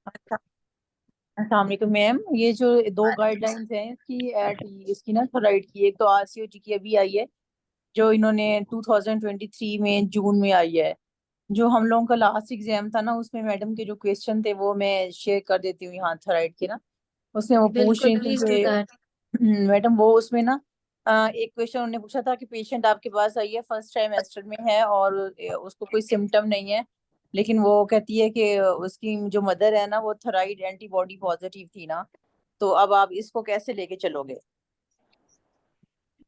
अच्छा, अस्सलाम वालेकुम मैम। ये जो दो गाइडलाइंस हैं इसकी ना थोराइड की, एक तो आरसीओजी की अभी आई है, जो इन्होंने 2023 में जून में आई है। जो हम लोगों का लास्ट एग्जाम था ना, उसमें मैडम के जो क्वेश्चन थे वो मैं शेयर कर देती हूँ यहाँ थोराइड के ना। उसमें वो पूछ बिल्कुल रही थी प्लीज डू कि दैट। मैडम वो उसमें ना एक क्वेश्चन उन्होंने पूछा था कि पेशेंट आपके पास आई है, फर्स्ट ट्राइमेस्टर में है और उसको कोई सिम्टम नहीं है, लेकिन वो कहती है कि उसकी जो मदर है ना वो थायराइड एंटीबॉडी पॉजिटिव थी ना, तो अब आप इसको कैसे लेके चलोगे।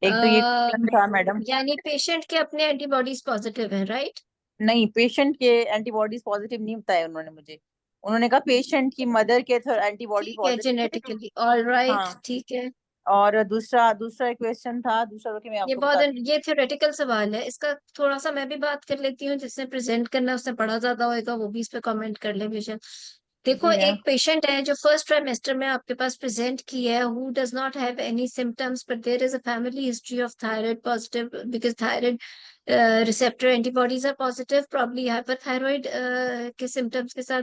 एक तो ये क्वेश्चन था मैडम। यानी पेशेंट के अपने एंटीबॉडीज पॉजिटिव है, राइट? नहीं, पेशेंट के एंटीबॉडीज पॉजिटिव नहीं बताया उन्होंने मुझे। उन्होंने कहा पेशेंट की मदर के एंटीबॉडी ठीक है, पॉजिटिव थे। जेनेटिकली ऑल राइट, हाँ। ठीक है। और दूसरा दूसरा क्वेश्चन था, दूसरा रोके मैं ये आपको बहुत बताती ये थ्योरेटिकल सवाल है, इसका थोड़ा सा मैं भी बात कर लेती हूँ। जिसने प्रेजेंट करना है उसने पढ़ा ज्यादा होएगा, वो भी इस पे कमेंट कर ले बेशक। हूँ। देखो, जी मैम। एक पेशेंट है जो फर्स्ट ट्राइमेस्टर में आपके पास प्रेजेंट की है, who does not have any symptoms but there is a family history of thyroid positive, because thyroid receptor antibodies are positive, probably hyperthyroid के सिम्टम्स के साथ।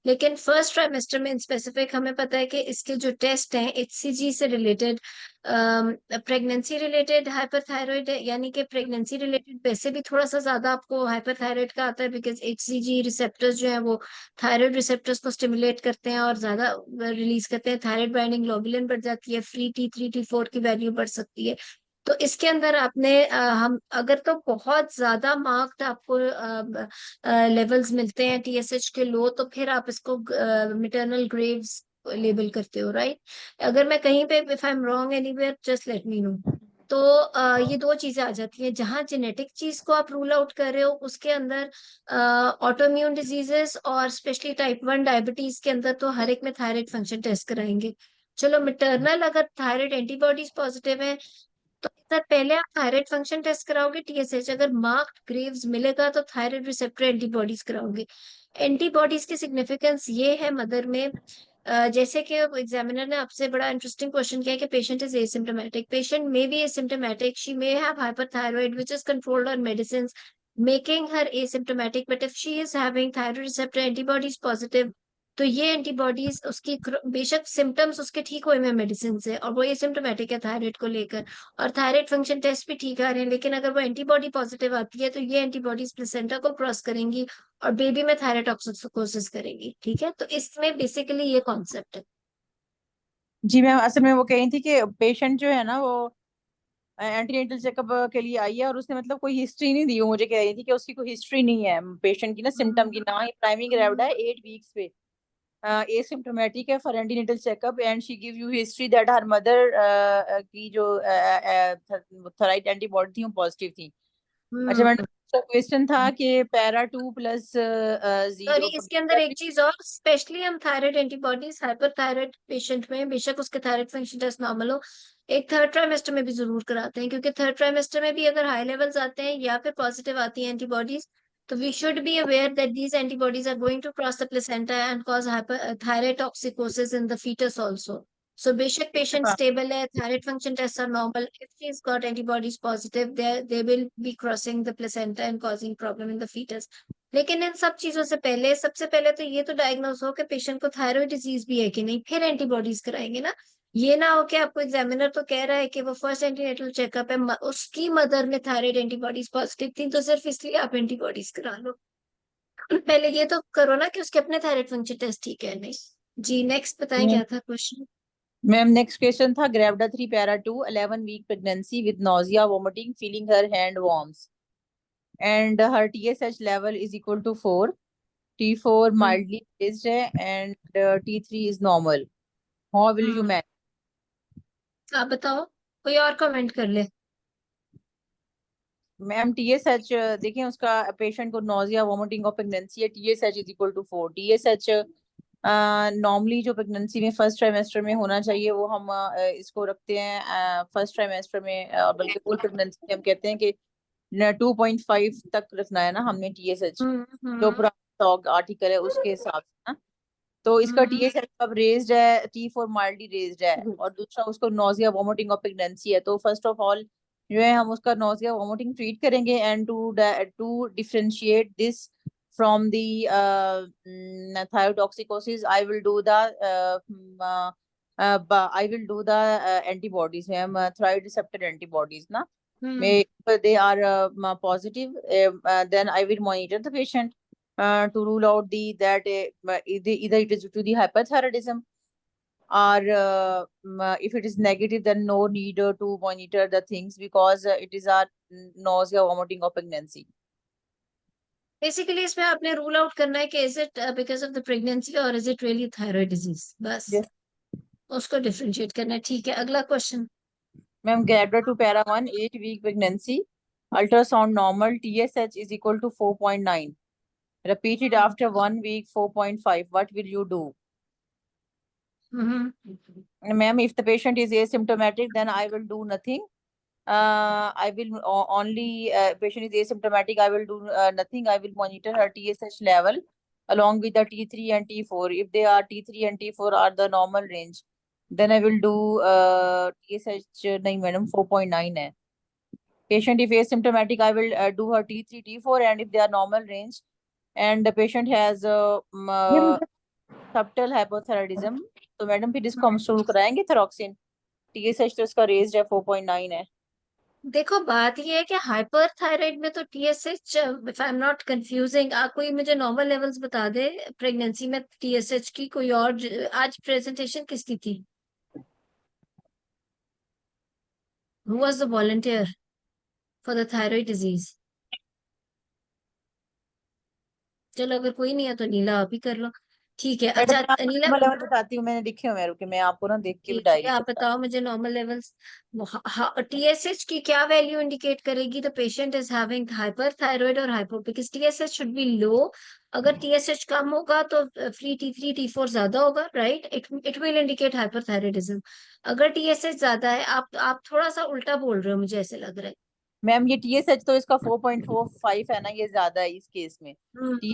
लेकिन फर्स्ट ट्राइमेस्टर में इन स्पेसिफिक हमें पता है कि इसके जो टेस्ट हैं एचसीजी से रिलेटेड, प्रेगनेंसी रिलेटेड हाइपरथायरॉइड है, यानी कि प्रेगनेंसी रिलेटेड वैसे भी थोड़ा सा ज्यादा आपको हाइपरथायरॉइड का आता है, बिकॉज एचसीजी रिसेप्टर्स जो है वो थायराइड रिसेप्टर्स को स्टिमुलेट करते हैं और ज्यादा रिलीज करते हैं। थायराइड बाइंडिंग ग्लोबुलिन बढ़ जाती है, फ्री T3 T4 की वैल्यू बढ़ सकती है। तो इसके अंदर आपने हम अगर तो बहुत ज्यादा मार्क्ड आपको लेवल्स मिलते हैं टीएसएच के लो, तो फिर आप इसको मिटरनल ग्रेव्स लेबल करते हो, राइट? अगर मैं कहीं पे if I am wrong anywhere just let me know. तो ये दो चीजें आ जाती हैं। जहां जेनेटिक चीज को आप रूल आउट कर रहे हो उसके अंदर ऑटोइम्यून डिजीजेस और स्पेशली टाइप 1 डायबिटीज के अंदर तो हर एक में थायराइड फंक्शन टेस्ट कराएंगे। चलो, मिटरनल अगर थायराइड एंटीबॉडीज पॉजिटिव है तो सर पहले आप थायराइड फंक्शन टेस्ट कराओगे, टीएसएच अगर मार्क्ड ग्रेव्स मिलेगा तो थायराइड रिसेप्टर एंटीबॉडीज कराओगे। एंटीबॉडीज की सिग्निफिकेंस ये है मदर में, जैसे कि एग्जामिनर ने आपसे बड़ा इंटरेस्टिंग क्वेश्चन किया कि patient is asymptomatic, patient may be asymptomatic, she may have hyperthyroid which is controlled on medicine making her asymptomatic, but if she is having thyroid receptor antibodies positive, तो ये antibodies उसकी बेशक symptoms उसके ठीक हुए में मेडिसिन से, और वो एसिम्टोमेटिक है थायराइड को लेकर, और थायराइड फंक्शन टेस्ट भी ठीक आ रहे हैं, लेकिन अगर वो एंटीबॉडी पॉजिटिव आती है तो ये एंटीबॉडीज प्लेसेंटा को क्रॉस करेंगी और बेबी में थायराइडॉक्सिकोसिस करेगी। ठीक है, तो इसमें बेसिकली ये कॉन्सेप्ट है। जी मैम, असल में वो कह रही थी कि पेशेंट जो है ना वो एंटीनेटल चेकअप के लिए आई है और उसने मतलब कोई हिस्ट्री नहीं दी। वो मुझे कह रही थी कि उसकी कोई हिस्ट्री नहीं है पेशेंट की ना, सिम्टम की ना ही प्राइमरी ग्रेविड है 8 वीक्स पे, एसिम्प्टोमेटिक है for antenatal checkup and she give you history that her mother की जो थायराइड एंटीबॉडी थी वो पॉजिटिव थी। अच्छा मैडम, हम्म। क्वेश्चन था कि पैरा 2+0। और इसके अंदर एक चीज और, स्पेशली हम thyroid antibodies hyper thyroid patient में बेशक उसके थायराइड फंक्शन टेस्ट नॉर्मल हो, एक थर्ड ट्राइमेस्टर में भी जरूर कराते हैं, क्योंकि थर्ड ट्राइमेस्टर में भी अगर हाई लेवल्स आते हैं या फिर पॉजिटिव आती है एंटीबॉडीज, तो we should be aware that these antibodies are going to cross the placenta and cause hyper thyroid toxicosis in the foetus also. So बेशक पेशेंट स्टेबल है, thyroid function test are normal, if she has got antibodies positive, they will be crossing the placenta and causing problem in the fetus। लेकिन इन सब चीजों से पहले, सबसे पहले तो ये तो डायग्नोस हो कि पेशेंट को थायराइड डिजीज भी है कि नहीं, फिर एंटीबॉडीज कराएंगे ना। ये ना हो कि आपको एग्जामिनर तो कह रहा है कि वो फर्स्ट एंटीनेटल चेकअप है, उसकी मदर में थायराइड एंटीबॉडीज पॉजिटिव थी तो सिर्फ इसलिए आप एंटीबॉडीज करा लो। पहले ये तो करो ना कि उसके अपने थायराइड फंक्शन टेस्ट ठीक है नहीं। जी नेक्स्ट बताएं क्या था क्वेश्चन। मैम नेक्स्ट क्वेश्चन था gravida 3 para 2 11 week pregnancy with nausea vomiting feeling her hand warms and her TSH level is equal to 4, T4 mildly raised है and T3 is normal. How will you hmm. Manage. आप बताओ, कोई और comment कर ले। Ma'am TSH देखें, उसका patient को नोजिया वोमिटिंग और प्रेगनेंसी है, TSH is equal to 4। TSH normally जो प्रेगनेंसी में फर्स्ट ट्राइमेस्टर में होना चाहिए वो हम इसको रखते हैं फर्स्ट ट्राइमेस्टर में, बल्कि फुल प्रेगनेंसी में हम कहते हैं कि 2.5 तक रखना है ना हमने TSH, हम्म। जो हम्म। पुराना आर्टिकल है उसके हिसाब से ना। तो इसका हम्म। TSH अब रेज्ड है, T4 माइल्डली रेज्ड है, और दूसरा उसको नोजिया वोमिटिंग और प्रेगनेंसी है। तो फर्स्ट ऑफ ऑल जो है हम उसका नोजिया वोमिटिंग ट्रीट करेंगे and to to differentiate this from the thyrotoxicosis, I will do the I will do the antibodies, ma'am, thyroid receptor antibodies, na. May if they are positive, then I will monitor the patient to rule out the that either it is due to the hyperthyroidism, or if it is negative, then no need to monitor the things, because it is our nausea, vomiting, or pregnancy. Basically इसमें आपने rule out करना है कि is it because of the pregnancy और is it really thyroid disease, बस Yes. उसको differentiate करना है। ठीक है, अगला question. Ma'am, Gabra to para 1, 8-week pregnancy, ultrasound normal, TSH is equal to 4.9. Repeated after 1 week, 4.5. What will you do? Ma'am, if the patient is asymptomatic, then I will do nothing. I will only, patient is asymptomatic, I will do nothing. I will monitor her TSH level along with the T3 and T4. If they are T3 and T4 are the normal range, then I will do TSH, nahi madam, 4.9 hai. Patient if asymptomatic, I will do her T3, T4, and if they are normal range, and the patient has subtle hypothyroidism, तो madam फिर इसको हम शुरू कराएंगे थेरोक्सिन। TSH तो इसका raised है, 4.9 है। देखो बात ये है कि हाइपर थायराइड में तो TSH, if I am not confusing, कोई मुझे नॉर्मल लेवल्स बता दे प्रेगनेंसी में टीएसएच की। कोई और आज प्रेजेंटेशन किसकी थी? Who was the volunteer for the thyroid disease? चलो अगर कोई नहीं है तो नीला आप ही कर लो। ठीक है, मैडम अच्छा मैं आपको नीला, नॉर्मल लेवल बताती हूँ, मैंने लिखे हुए हैं, रुके मैं आपको ना देख के भी ठीक है डायरी आप पे बता। बताओ मुझे नॉर्मल लेवल्स। टीएसएच की क्या वैल्यू इंडिकेट करेगी the patient is having hyper thyroid और hypo, because TSH should be low. अगर टीएसएच कम होगा तो फ्री T3 T4 ज्यादा होगा, right? It will indicate hyper thyroidism. अगर टीएसएच ज्यादा है, आप थोड़ा सा उल्टा बोल रहे हो, मुझे ऐसे लग रहा है। मैम ये TSH तो इसका 4.45 है ना, ये ज्यादा है इस केस में।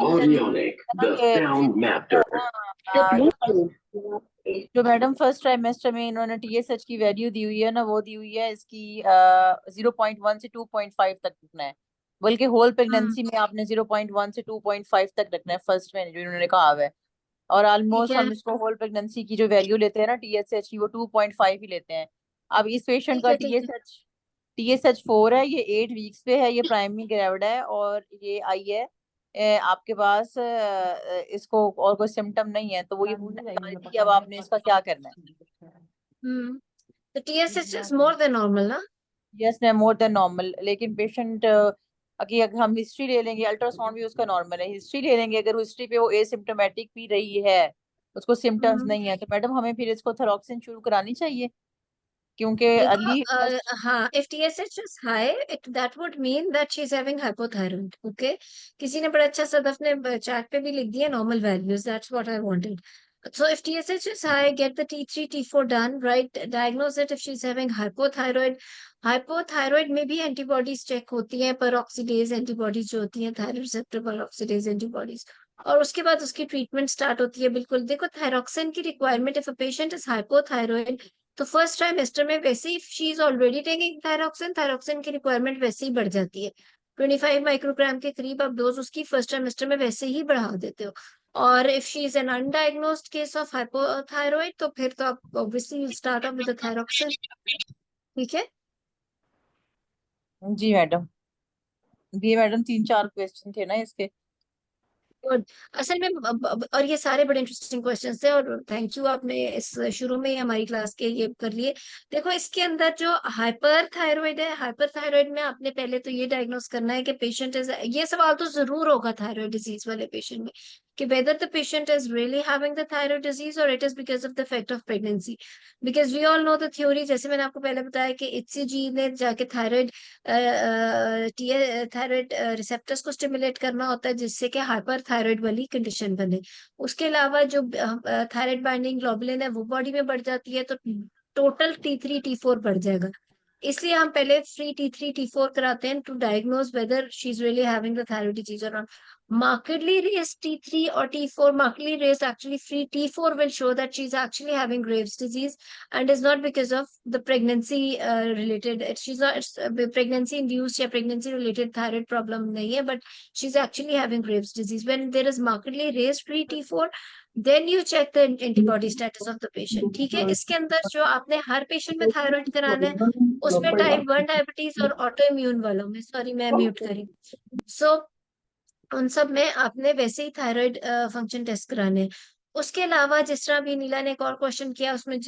Audionic, the sound master. जो मैडम फर्स्ट ट्राइमेस्टर में इन्होंने TSH की वैल्यू दी हुई है ना, वो दी हुई है इसकी 0.1 से 2.5 तक रखना है, बल्कि होल प्रेगनेंसी में आपने 0.1 से 2.5 तक रखना है फर्स्ट में जो इन्होंने कहा हुआ है। और ठीक ऑलमोस्ट है, हम इसको होल प्रेगनेंसी की जो वैल्यू लेते हैं ना TSH की, वो 2.5 ही लेते हैं। अब इस पेशेंट ठीक का है, ठीक है। TSH 4 है, ये 8 वीक्स पे है, ये प्राइमरी ग्रेविड है, और ये आई है आपके पास, इसको और कोई सिम्टम नहीं है, तो वो ये पूछना चाह रही थी कि अब आपने इसका क्या करना है। तो TSH is more than normal ना? Yes ma'am, more than normal, लेकिन पेशेंट अगर हम हिस्ट्री ले लेंगे, अल्ट्रासाउंड भी उसका नॉर्मल है, हिस्ट्री ले लेंगे, अगर हिस्ट्री पे वो एसिम्टोमेटिक भी रही है, उसको सिम्टम्स नहीं है, तो मैडम हमें फिर इसको थेरोक्सिन शुरू करानी चाहिए, क्योंकि देखो अर्ली फर्स्ट। हाँ, if TSH is high, that would mean that she is having hypothyroid. Okay, किसी ने बड़ा अच्छा सदफ ने चैट पे भी लिख दिया normal values. That's what I wanted. So if TSH is high, get the T3 T4 done, right? Diagnose it if she's having hypothyroid. Hypothyroid में भी antibodies check होती हैं, peroxidase antibodies जो होती हैं, thyroid receptor peroxidase antibodies, और उसके बाद उसकी ट्रीटमेंट स्टार्ट होती है। बिल्कुल देखो, थायरोक्सिन की requirement if a patient is hypothyroid, तो फर्स्ट ट्राइमेस्टर में वैसे ही she is already taking thyroxine, thyroxine की रिक्वायरमेंट वैसे ही बढ़ जाती है। 25 माइक्रोग्राम के करीब आप डोज उसकी फर्स्ट ट्राइमेस्टर में वैसे ही बढ़ा देते हो। और if she is an undiagnosed case of hypothyroid, तो फिर तो आप obviously start off with thyroxine. ठीक है, जी मैडम, ये मैडम 3-4 क्वेश्चन थे ना इसके। और असल में और ये सारे बड़े इंटरेस्टिंग क्वेश्चंस थे, और थैंक यू आपने इस शुरू में ही हमारी क्लास के ये कर लिए। देखो इसके अंदर जो हाइपर थायराइड है, हाइपर थायराइड में आपने पहले तो ये डायग्नोस करना है कि पेशेंट इज, ये सवाल तो जरूर होगा थायराइड डिजीज वाले पेशेंट में, कि whether the patient is really having the thyroid disease or it is because of the effect of pregnancy, because we all know the theory, जैसे मैंने आपको पहले बताया कि HCG ने जाके थायराइड थायराइड रिसेप्टर्स को स्टिमुलेट करना होता है, जिससे कि हाइपर थायराइड वाली कंडीशन बने। उसके अलावा जो थायराइड बाइंडिंग ग्लोबुलिन है वो बॉडी में बढ़ जाती है, तो टोटल T3 T4 बढ़ जाएगा। इसलिए हम पहले फ्री T3 T4 कराते हैं to diagnose whether she is really having the thyroid disease or not. Markedly raised T3 or T4, markedly raised actually free T4 will show that she's actually having Graves' disease and is not because of the pregnancy related. She's not pregnancy induced या pregnancy related thyroid problem नहीं है, but she's actually having Graves' disease. When there is markedly raised free T4, then you check the antibody status of the patient. ठीक है. इसके अंदर जो आपने हर patient में थायराइड कराना है उसमें टाइप 1 डायबिटीज और ऑटो इम्यून वालों में, सॉरी मैं म्यूट करी, सो उन सब में आपने वैसे ही थायराइड फंक्शन टेस्ट कराने हैं. उसके अलावा जिस तरह भी नीला ने एक और क्वेश्चन किया उसमें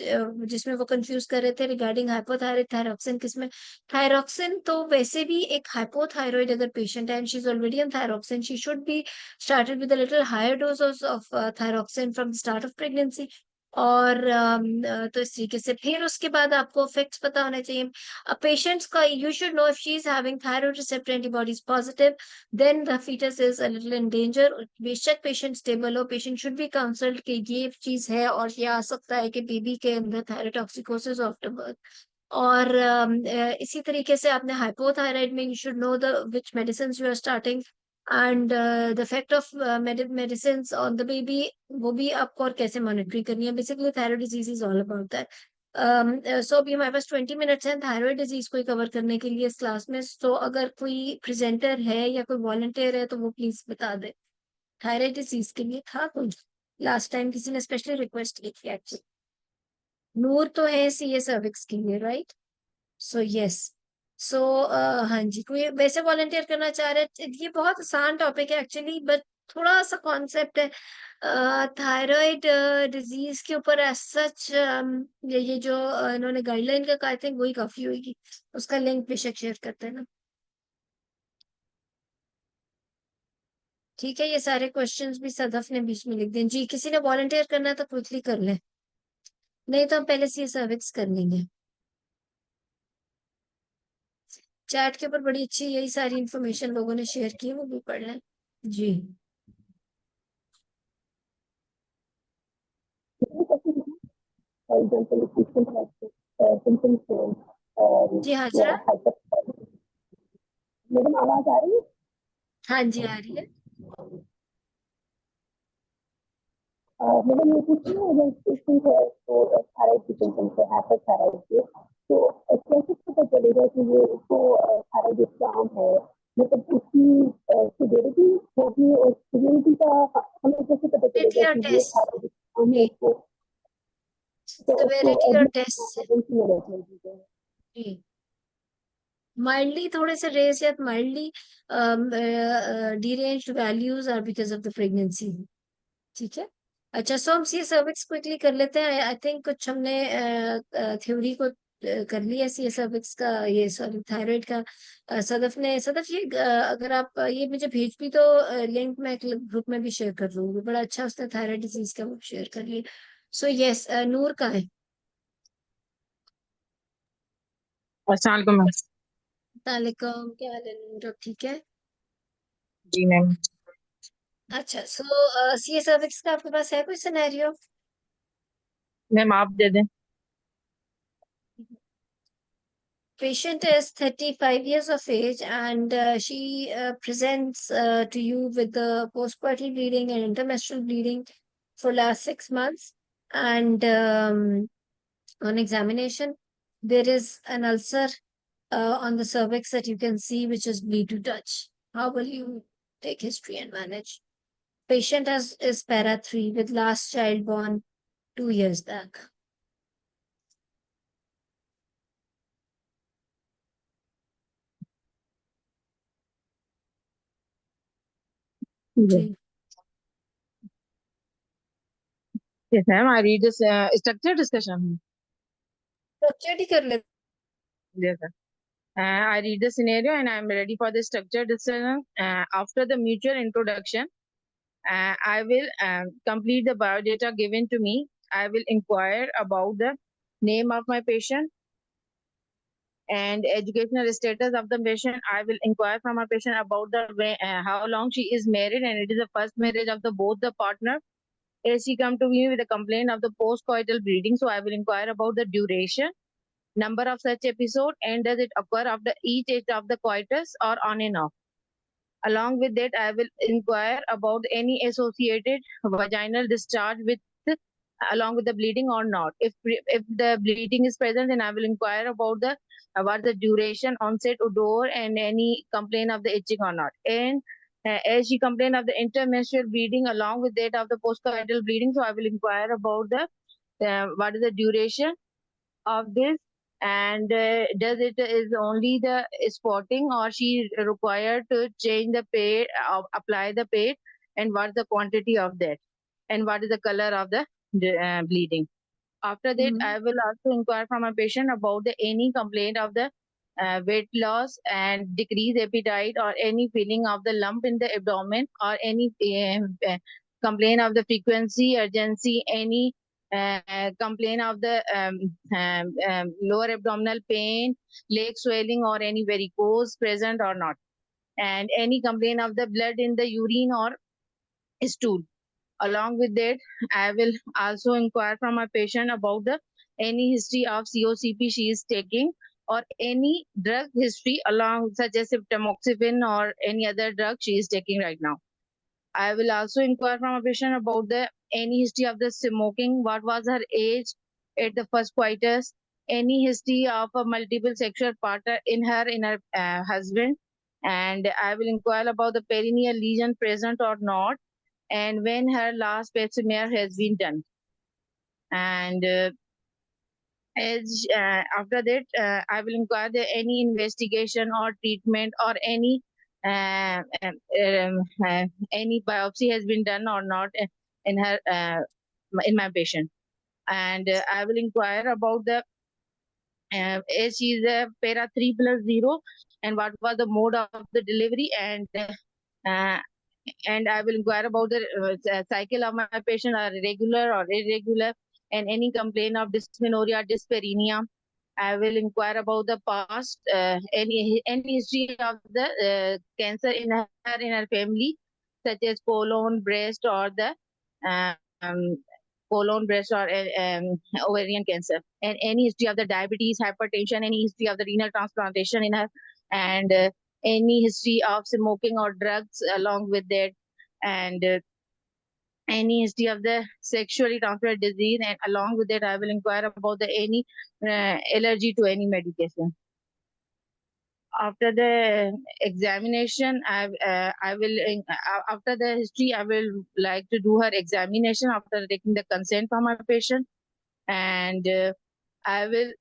जिसमें वो कंफ्यूज कर रहे थे रिगार्डिंग हाइपोथायराइड थायरॉक्सिन किसमें. थायरॉक्सिन तो वैसे भी एक हाइपोथायराइड अगर पेशेंट है and she is already on thyroxine, she should be started with a little higher dose of thyroxine from the start of pregnancy. और तो इस तरीके से फिर उसके बाद आपको इफेक्ट्स पता होने चाहिए पेशेंट्स का. You should know if she is having thyroid receptor antibodies positive, then the fetus is a little in danger. बेशक पेशेंट स्टेबल हो, पेशेंट शुड बी काउंसल्ड कि ये चीज है और ये आ सकता है कि बेबी के अंदर थायरोटॉक्सिकोसिस आफ्टर बर्थ. और इसी तरीके से आपने हाइपोथायराइड में you should know the which medicine you are starting and the effect of medicine on the baby, वो भी आपको और कैसे मॉनिटरिंग करनी है. Basically thyroid disease is all about that. So अभी हमारे पास 20 मिनट्स हैं थायराइड डिजीज को कवर करने के लिए इस क्लास में. तो अगर कोई प्रेजेंटर है या कोई वॉलंटियर है तो वो प्लीज बता दे. थायराइड डिजीज के लिए था कोई लास्ट टाइम किसी ने स्पेशली रिक्वेस्ट की थी एक्चुअली. नूर तो है सीए सर्विक्स के लिए, राइट. So yes. सो हाँ जी, कोई वैसे वॉलंटियर करना चाह रहे हैं. ये बहुत आसान टॉपिक है एक्चुअली बट थोड़ा सा कॉन्सेप्ट है थायराइड डिजीज के ऊपर एज सच. ये जो इन्होंने गाइडलाइन का कहा थे वही काफी होगी. उसका लिंक बेशक शेयर करते हैं ना. ठीक है. ये सारे क्वेश्चंस भी सदफ ने बीच में लिख दिए. जी किसी ने वॉलंटियर करना है तो क्विकली कर ले, नहीं तो हम पहले से सर्विक्स कर लेंगे. चैट के ऊपर बड़ी अच्छी यही सारी इंफॉर्मेशन लोगों ने शेयर की है, वो भी पढ़ लें. जी जी हाजरा. मैडम आवाज आ रही है? हाँ जी आ रही है. मैडम ये पूछना है अगर पेशेंट है तो थायराइड की सिम्टम्स है हाइपरथायराइड के, तो कैसे पता चलेगा कि ये उसको थायराइड एग्जाम है, मतलब उसकी सिवियरिटी होगी और सिवियरिटी का हमें कैसे पता चलेगा कि ये थायराइड एग्जाम है उसको, तो उसको सिवियरिटी और टेस्ट इमरजेंसी में रखना चाहिए. जी माइल्डली थोड़े से रेस या mildly deranged values are because of the pregnancy. ठीक है. अच्छा सो हम सी सर्विक्स क्विकली कर लेते हैं. आई थिंक कुछ हमने थ्योरी को कर लिया सी सर्विक्स का, ये सॉरी थायराइड का. सदफ ने, सदफ ये अगर आप ये मुझे भेज भी तो लिंक मैं एक ग्रुप में भी शेयर कर लूंगी. बड़ा अच्छा उसने थायराइड डिजीज का वो शेयर कर लिया. सो यस नूर का है. अस्सलाम तालिकम क्या हाल है नूर, अब ठीक है. जी मैम. अच्छा सो सी सर्विक्स का आपके पास है कोई सिनेरियो. मैम आप दे दें. Patient is 35 years of age and she presents to you with the postpartum bleeding and intermenstrual bleeding for last 6 months. And on examination, there is an ulcer on the cervix that you can see, which is bleed to touch. How will you take history and manage? Patient is para 3 with last child born 2 years back. जी Yes ma'am, I read this structured discussion. Structure ही कर लेते. Yes sir. I read the scenario and I am ready for the structured discussion. After the mutual introduction, I will complete the biodata given to me. I will inquire about the name of my patient and educational status of the patient. I will inquire from our patient about the way, how long she is married and it is the first marriage of the both the partner. As she come to me with a complaint of the postcoital bleeding, so I will inquire about the duration. number of such episode, and does it occur after each age of the coitus or on and off. Along with that, I will inquire about any associated vaginal discharge with along with the bleeding or not. If the bleeding is present, then I will inquire about the what the duration, onset, odor, and any complaint of the itching or not. And as she complained of the intermenstrual bleeding along with that of the postcoital bleeding, so I will inquire about the what is the duration of this, and does it is only the spotting, or she required to change the pad, apply the pad, and what's the quantity of that, and what is the color of the bleeding. After that, I will also inquire from a patient about the any complaint of the weight loss and decreased appetite, or any feeling of the lump in the abdomen, or any complaint of the frequency, urgency, any complaint of the lower abdominal pain, leg swelling, or any varicose present or not, and any complaint of the blood in the urine or stool. Along with that, I will also inquire from my patient about the any history of COCP she is taking, or any drug history along such as tamoxifen or any other drug she is taking right now. I will also inquire from a patient about the any history of the smoking, what was her age at the first coitus, any history of a multiple sexual partner in her husband, and I will inquire about the perineal lesion present or not, and when her last pap smear has been done. And after that, I will inquire the any investigation or treatment, or any any biopsy has been done or not in her in my patient. And I will inquire about the as she is a para 3+0, and what was the mode of the delivery, and I will inquire about the cycle of my patient, are regular or irregular, and any complaint of dysmenorrhea, dyspareunia. I will inquire about the past, any history of the cancer in her family, such as colon, breast, or the um, colon, breast, or ovarian cancer, and any history of the diabetes, hypertension, any history of the renal transplantation in her, and any history of smoking or drugs along with that, and any history of the sexually transmitted disease, and along with that I will inquire about the any allergy to any medication. After the examination, I will after the history, I will like to do her examination after taking the consent from my patient, and I will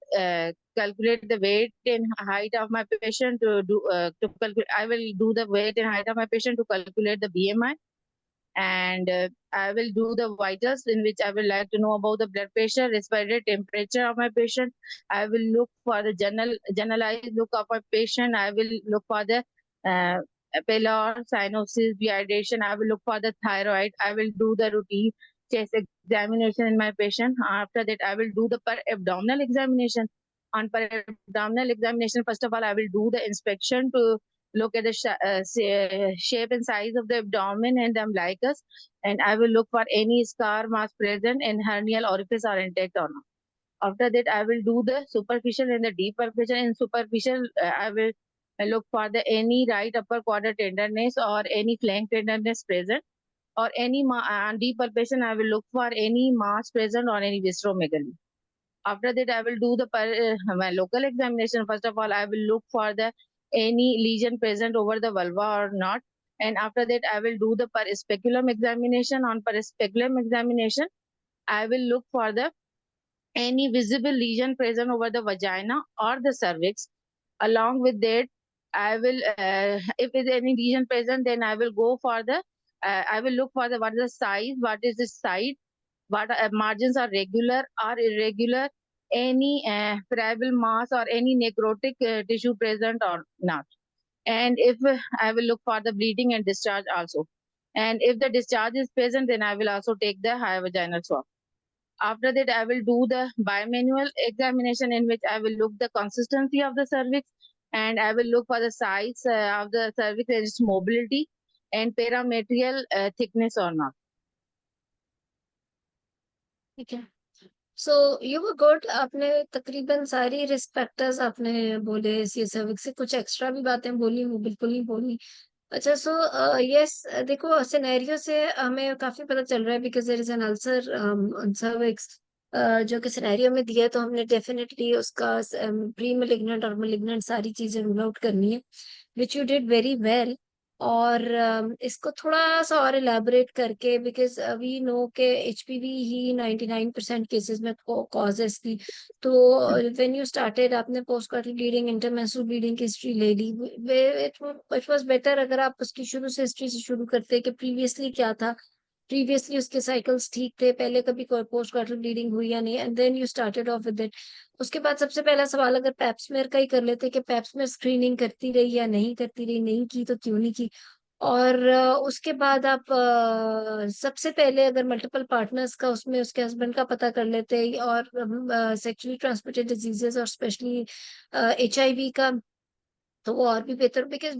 calculate the weight and height of my patient to calculate. I will do the weight and height of my patient to calculate the BMI, and I will do the vitals, in which I will like to know about the blood pressure, respiratory temperature of my patient. I will look for the generalized look of my patient. I will look for the pallor, cyanosis, dehydration. I will look for the thyroid. I will do the routine chest examination in my patient. After that, I will do the per abdominal examination. On per abdominal examination, first of all, I will do the inspection to look at the shape and size of the abdomen and the umbilicus, and I will look for any scar mass present and hernial orifice are intact or not. After that, I will do the superficial and the deep palpation. In superficial, I will look for the any right upper quarter tenderness or any flank tenderness present, or any deep palpation, I will look for any mass present or any visceromegaly. After that, I will do the my local examination. First of all, I will look for the any lesion present over the vulva or not. And after that, I will do the per speculum examination. On per speculum examination, I will look for the any visible lesion present over the vagina or the cervix. Along with that, I will, if there is any lesion present, then I will go for the, I will look for the what is the size, what is the site, what margins are regular or irregular, any friable mass or any necrotic tissue present or not. And if I will look for the bleeding and discharge also. And if the discharge is present, then I will also take the high vaginal swab. After that, I will do the bimanual examination, in which I will look the consistency of the cervix, and I will look for the size of the cervix and its mobility, and parametrial thickness or not. Okay. So you were good. आपने तकरीबन सारी risk factors आपने बोले, सी cervix से कुछ extra भी बातें बोली, वो बिल्कुल नहीं बोली। अच्छा, सो यस, देखो सिनेरियो से हमें काफी पता चल रहा है, because there is an ulcer on cervix जो कि सिनेरियो में दिया है, तो हमने डेफिनेटली उसका प्री मेलिग्नेंट और मेलिग्नेंट सारी चीजें रूल आउट करनी है, which you did very well. और इसको थोड़ा सा और इलेबोरेट करके, बिकॉज वी नो के एचपीवी ही 99% केसेस में कॉजेस थी। तो व्हेन यू स्टार्टेड, आपने पोस्ट कॉर्टल ब्लीडिंग, इंटरमेंस्ट्रुअल ब्लीडिंग की हिस्ट्री ले ली। इट वाज बेटर अगर आप उसकी शुरू से हिस्ट्री से शुरू करते कि प्रीवियसली क्या था, प्रीवियसली उसके साइकिल्स ठीक थे, पहले कभी कोई पोस्ट कॉर्टल ब्लीडिंग हुई या नहीं, and then you started off with it. उसके बाद सबसे पहला सवाल अगर पैप्समेयर का ही कर लेते कि पैप्समेयर स्क्रीनिंग करती रही या नहीं करती रही, नहीं की तो क्यों नहीं की। और उसके बाद आप सबसे पहले अगर मल्टीपल पार्टनर्स का, उसमें उसके हस्बैंड का पता कर लेते, और सेक्सुअली ट्रांसमिटेड डिजीजेस और स्पेशली HIV का, तो वो और भी बेहतर, बिकॉज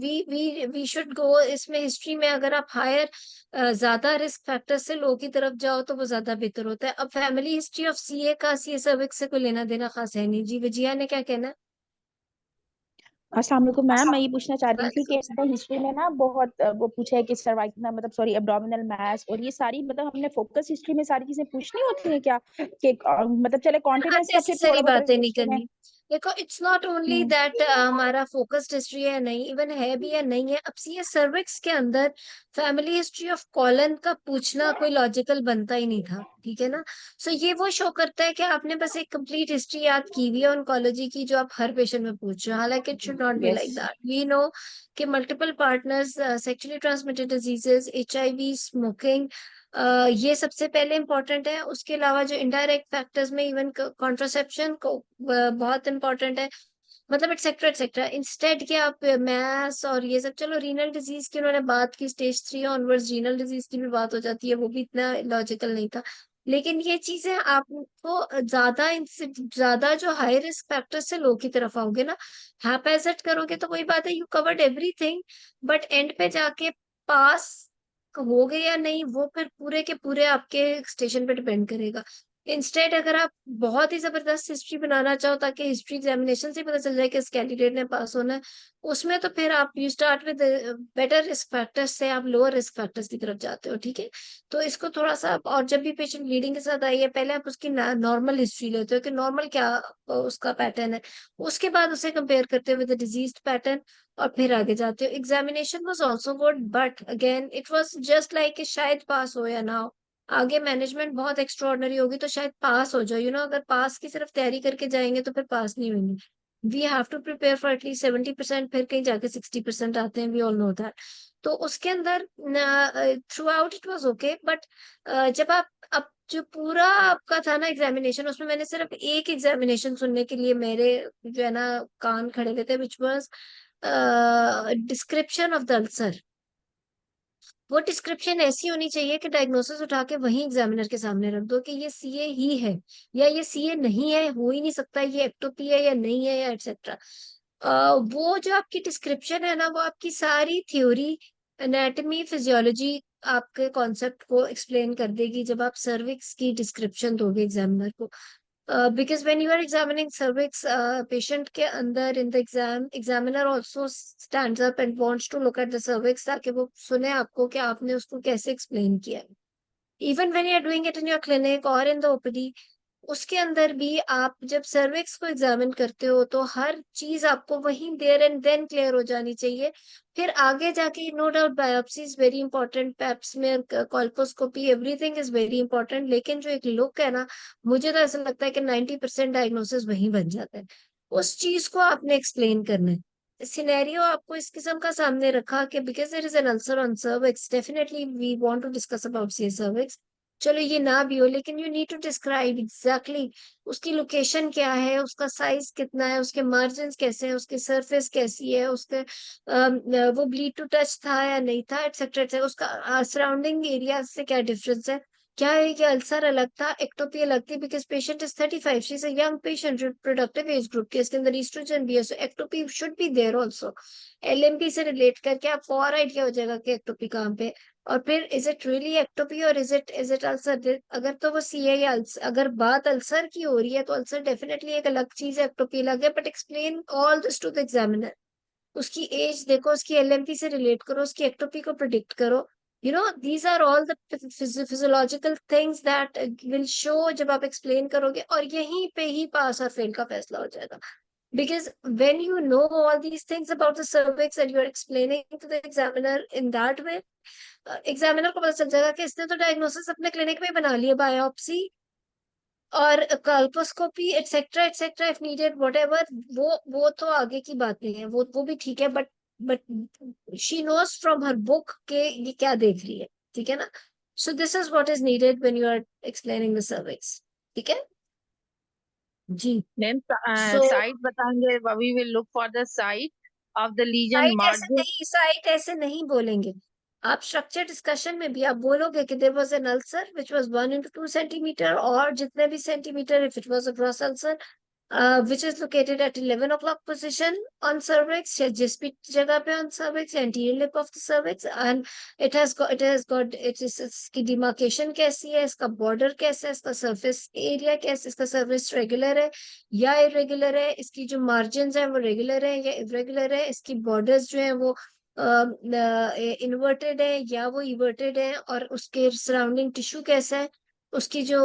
वी शुड गो इसमें हिस्ट्री में। अगर आप हायर ज्यादा रिस्क फैक्टर से लो की तरफ जाओ तो वो ज्यादा बेहतर होता है। अब फैमिली हिस्ट्री ऑफ CA का CA सर्विक्स से कोई लेना देना खास है नहीं। जी विजया ने क्या कहना है? अस्सलाम वालेकुम मैम, मैं ये पूछना चाह रही थी कि वालेकुम इसमें हिस्ट्री में ना बहुत वो पूछा है कि सर्वाइकल मतलब सॉरी एब्डोमिनल मास और ये सारी मतलब हमने फोकस हिस्ट्री में सारी चीजें पूछनी होती हैं क्या कि मतलब चले कॉन्टिनेंस का फिर अननेसेसरी थोड़ा बहुत बातें नहीं हिस्ट्री में। करनी। देखो, इट्स नॉट ओनली दैट हमारा फोकस्ड हिस्ट्री है नहीं, इवन है भी या नहीं है। अब CA सर्विक्स के अंदर फैमिली हिस्ट्री ऑफ कॉलन का पूछना कोई लॉजिकल बनता ही नहीं था, ठीक है ना। सो ये वो शो करता है कि आपने बस एक कंप्लीट हिस्ट्री याद की हुई है ऑन्कोलॉजी की, जो आप हर पेशेंट में पूछ रहे हो। हालांकि it should not be yes. Like that. We know कि multiple partners, sexually transmitted diseases, HIV, smoking, ये सबसे पहले इंपॉर्टेंट है। उसके अलावा जो इनडायरेक्ट फैक्टर्स में इवन कॉन्ट्रासेप्शन को बहुत इंपॉर्टेंट है, मतलब एक्सेट्रा एक्सेट्रा। इंस्टेड कि आप मैथ्स और ये सब, चलो रीनल डिजीज की उन्होंने बात की, स्टेज 3 ऑनवर्ड्स रीनल डिजीज की भी बात हो जाती है, वो भी इतना लॉजिकल नहीं था। लेकिन ये चीजें आपको ज्यादा, इनसे ज्यादा जो हाई रिस्क फैक्टर से लो की तरफ आओगे ना, हैपेजेट करोगे तो कोई बात है, you covered everything, but and पे जाके पास हो गए या नहीं, वो फिर पूरे के पूरे आपके स्टेशन पे डिपेंड करेगा। इंस्टेड अगर आप बहुत ही जबरदस्त हिस्ट्री बनाना चाहो ताकि हिस्ट्री एग्जामिनेशन से पता चल जाए कि इस कैंडिडेट ने पास होना है, उसमें तो फिर आप you start with better risk factors से आप लोअर रिस्क फैक्टर्स की तरफ जाते हो, ठीक है। तो इसको थोड़ा सा, और जब भी पेशेंट ब्लीडिंग के साथ आई है, पहले आप उसकी नॉर्मल हिस्ट्री लेते हो कि नॉर्मल क्या उसका पैटर्न है, उसके बाद उसे कंपेयर करते हो विद डिजीज पैटर्न, और फिर आगे जाते हो। Examination was also good, but again it was just like शायद पास हो या ना हो। आगे मैनेजमेंट बहुत एक्स्ट्रॉर्डनरी होगी तो शायद पास हो जाओ, अगर पास की सिर्फ तैयारी करके जाएंगे तो फिर पास नहीं होंगे। We have to prepare for at least 70%, फिर कहीं जाके 60% आते हैं, वी ऑल नो दैट। तो उसके अंदर through out it was okay, but जब आप, अब जो पूरा आपका था ना एग्जामिनेशन, उसमें मैंने सिर्फ एक एग्जामिनेशन सुनने के लिए मेरे जो है ना कान खड़े हुए थे, which was description of the ulcer. वो डिस्क्रिप्शन ऐसी होनी चाहिए कि डायग्नोसिस उठा के वहीं एग्जामिनर के सामने रख दो कि ये CA ही है, या ये CA नहीं है, हो ही नहीं सकता, ये एक्टोपी है या नहीं है, या एक्सेट्रा। वो जो आपकी डिस्क्रिप्शन है ना, वो आपकी सारी थ्योरी, एनाटॉमी, फिजियोलॉजी, आपके कॉन्सेप्ट को एक्सप्लेन कर देगी जब आप सर्विक्स की डिस्क्रिप्शन दोगे एग्जामिनर को। Because when you are examining cervix patient के अंदर in the examiner also stands up and wants to look at the cervix ताकि वो सुने आपको कि आपने उसको कैसे explain किया है। Even when you are doing it in your clinic or in the OPD, उसके अंदर भी आप जब सर्विक्स को एग्जामिन करते हो तो हर चीज आपको वहीं देयर एंड देन क्लियर हो जानी चाहिए। फिर आगे जाके no doubt biopsy is very important, pap smear, colposcopy, everything is very important, लेकिन जो एक लुक है ना, मुझे तो ऐसा लगता है कि 90% डायग्नोसिस वहीं बन जाता है। उस चीज को आपने एक्सप्लेन करना है। सिनेरियो आपको इस किस्म का सामने रखा कि because there is an ulcer on cervix, definitely we want to discuss about C cervix. चलो ये ना भी हो, लेकिन you need to describe exactly उसकी लोकेशन क्या है, उसका साइज कितना है, उसके मार्जिन कैसे हैं, उसकी सरफेस कैसी है, उसके वो ब्लीड टू टच था या नहीं था, एक्सेट्रा, उसका सराउंडिंग एरिया से क्या डिफरेंस है, क्या है कि अल्सर अलग था, एक्टोपी अलग थी, because patient is 35, she is a young patient, productive age group के, इसके अंदर ईस्ट्रोजन भी है, so ectopy should be there also. LMP से रिलेट करके आपको और आइडिया हो जाएगा कि एक्टोपी कहाँ पे है। और फिर इज इट रियली एक्टोपी और इज इट अल्सर? अगर तो वो सी है या अगर बात अल्सर की हो रही है तो अल्सर डेफिनेटली एक अलग चीज है, एक्टोपी अलग है, but explain all this to the examiner. उसकी एज देखो, उसकी एलएमपी से रिलेट करो, उसकी एक्टोपी को प्रिडिक्ट करो। You know these are all the physiological things that will show जब आप एक्सप्लेन करोगे, और यहीं पे ही पास और फेल का फैसला हो जाएगा। Because when you know all these things about the cervix and you're explaining to the examiner in that way, examiner को पता चल जाएगा कि इसने तो डायग्नोसिस अपने क्लिनिक में बना लिया, बायोप्सी और कल्पोस्कोपी एटसेट्रा इफ नीडेड व्हाटएवर। वो तो आगे की बातें हैं, वो भी ठीक है, but she knows from her book के ये क्या देख रही है, ठीक है ना? So this is what is needed when you are explaining the cervix, ठीक है जी। मैम So साइट बताएंगे, we will look for the site of the lesion margin. Site ऐसे नहीं बोलेंगे आप। स्ट्रक्चर डिस्कशन में भी आप बोलोगे कि there was an ulcer which was 1 into 2 centimetre, और जितने भी centimetre if it was a gross ulcer which is located at 11 o'clock position on cervix, या जिस भी जगह पे on cervix, anterior lip of the cervix, and it is इसकी demarcation कैसी है, इसका border कैसा है, इसका surface area कैसा है, इसका surface regular है या irregular है, इसकी जो margins है वो regular है या irregular है, इसकी borders जो है वो इन्वर्टेड है या वो इवर्टेड है, और उसके सराउंडिंग टिश्यू कैसा है, उसकी जो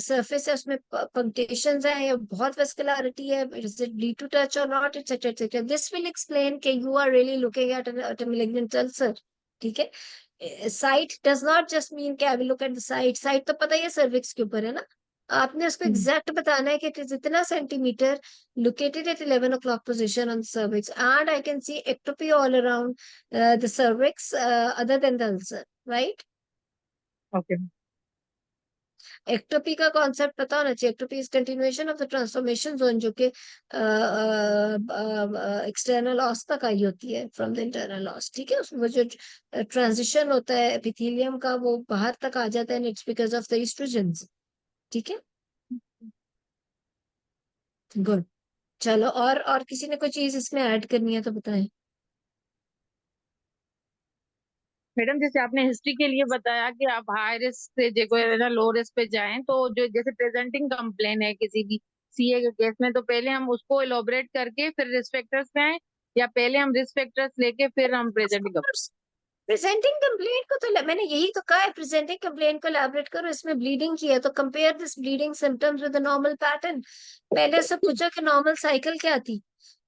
सरफेस है उसमें पंक्टेशंस है या बहुत वेस्कुलरिटी है, इज इट डी टू टच और not, etcetera etcetera. This will explain कि you are really looking at a malignant ulcer, ठीक है? Site does not just mean कि I will look at the site. Site तो पता ही है सर्विक्स के ऊपर है ना, आपने उसको एग्जैक्ट बताना है कि इट इज इतना centimetre located at 11 o'clock position on the cervix, and I can see ectopy all around the cervix other than the ulcer, right? Okay ectopy का कॉन्सेप्ट पता होना चाहिए। Ectopy is continuation of the transformation zone, जो कि external ऑस तक आई होती है from the internal ऑस, ठीक है? उसमें वो जो ट्रांजिशन होता है एपिथेलियम का वो बाहर तक आ जाता है, it's because of the oestrogens, ठीक है? गुड। चलो, और किसी ने कोई चीज इसमें ऐड करनी है तो बताएं। मैडम, जैसे आपने हिस्ट्री के लिए बताया कि आप हाई रिस्क से देखो ना लो रिस्क पे जाएं, तो जो जैसे प्रेजेंटिंग कंप्लेन है किसी भी सीए के केस में, तो पहले हम उसको इलोबरेट करके फिर रिस्क फैक्टर्स पे आए, या पहले हम रिस्क फैक्टर्स लेके फिर हम प्रेजेंटिंग? प्रेजेंटिंग कंप्लेंट को तो मैंने यही तो कहा है, प्रेजेंटिंग कंप्लेंट को एलैबोरेट करो। इसमें ब्लीडिंग की है तो compare this bleeding symptoms with the normal pattern. पहले से पूछो कि नॉर्मल साइकिल क्या थी,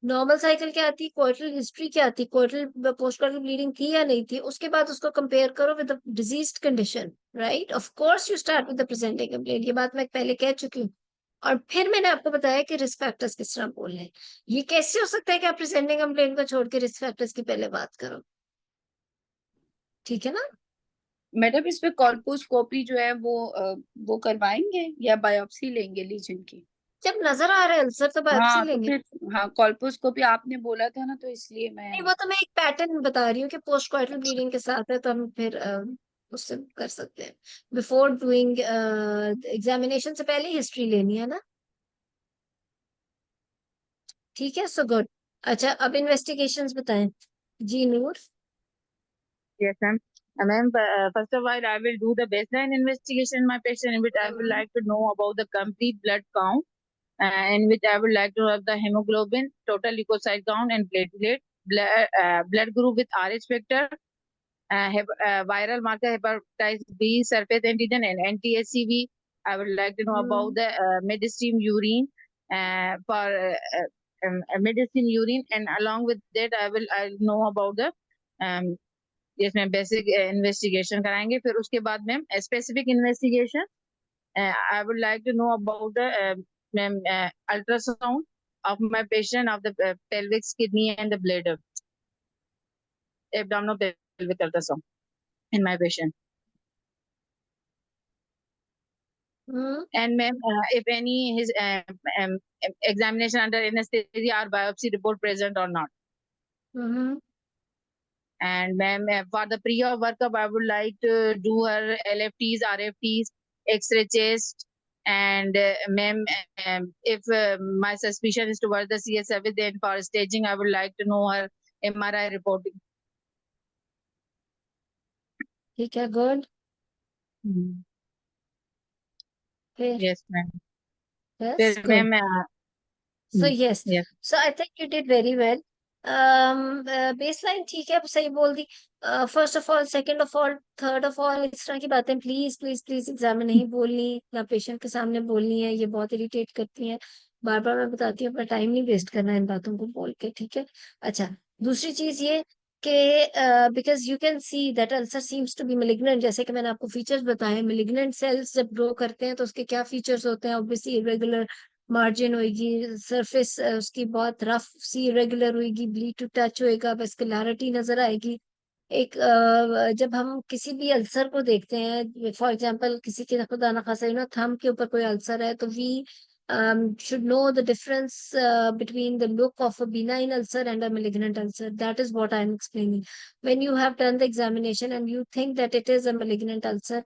नॉर्मल साइकिल क्या थी, क्वार्टरल हिस्ट्री क्या थी, क्वार्टरल पोस्ट क्वार्टरल ब्लीडिंग थी या नहीं थी, उसके बाद उसको कंपेयर करो with the diseased condition, right? Of course you start with the presenting complaint, ये बात मैं पहले कह चुकी हूँ। और फिर मैंने आपको बताया कि रिस्क फैक्टर्स किस तरह बोलने हैं। ये कैसे हो सकता है कि आप प्रेजेंटिंग कंप्लेंट को छोड़ के रिस्क फैक्टर्स की पहले बात करो, ठीक है ना? मैडम, इस पे कॉल्पोस्कोपी जो है वो करवाएंगे या बायोप्सी लेंगे लीजन की? जब नजर आ रहा है अल्सर तो बायोप्सी हाँ तो लेंगे। फिर हाँ, कॉल्पोस्कोपी आपने बोला था ना, तो इसलिए मैं नहीं, वो तो मैं एक पैटर्न बता रही हूँ कि पोस्ट क्वार्टरल ब्लीडिंग के साथ है तो हम फिर उससे कर सकते हैं। बिफोर डूइंग एग्जामिनेशन से पहले हिस्ट्री लेनी है ना, ठीक है? So good. अच्छा, अब इन्वेस्टिगेशंस बताएं जी नूर। Yes, ma'am. Ma'am, first of all, I will do the baseline investigation in my patient, in which I would like to know about the complete blood count, in which I would like to have the hemoglobin, total leukocyte count, and platelet, blood group with Rh factor, viral marker hepatitis B, surface antigen, and NTSCV. I would like to know about the midstream urine, midstream urine, and along with that, I'll know about the इसमें basic investigation कराएंगे। फिर उसके बाद ma'am specific investigation, I would like to know about the ma'am ultrasound of my patient of the pelvic, kidney, and the bladder, abdominopelvic ultrasound in my patient. And ma'am, if any his examination under anesthesia or biopsy report present or not. And ma'am, for the pre-op workup, I would like to do her LFTs, RFTs, X-ray chest, and ma'am, if my suspicion is towards the CS service, then for staging, I would like to know her MRI reporting. ठीक है, good. फिर Yes, ma'am. Yes, फिर good. Ma'am So yes, yes. so I think you did very well. Baseline ठीक है, सही बोल दी। First of all, second of all, third of all, इस तरह की बातें प्लीज प्लीज प्लीज एग्जाम में नहीं बोलनी, ना पेशेंट के सामने बोलनी है, ये बहुत इरिटेट करती हैं। बार बार मैं बताती हूँ, अपना टाइम नहीं वेस्ट करना है इन बातों को बोल के, ठीक है। अच्छा, दूसरी चीज ये कि because you can see that ulcer seems to be malignant, जैसे कि मैंने आपको फीचर्स बताए। मेलिग्नेंट सेल्स जब ग्रो करते हैं तो उसके क्या फीचर्स होते हैं? ऑब्वियसली इरेगुलर मार्जिन होगी, सरफेस उसकी बहुत रफ सी इरेगुलर होगी, ब्लीड टू टच होएगा, वेस्कुलरिटी नजर आएगी। एक जब हम किसी भी अल्सर को देखते हैं, फॉर एग्जांपल किसी के खुदा ना खासा थंब के ऊपर कोई अल्सर है, तो we should know the difference between the look of a benign ulcer and a malignant ulcer. That is what I am explaining. When you have done the examination and you think that it is a malignant ulcer,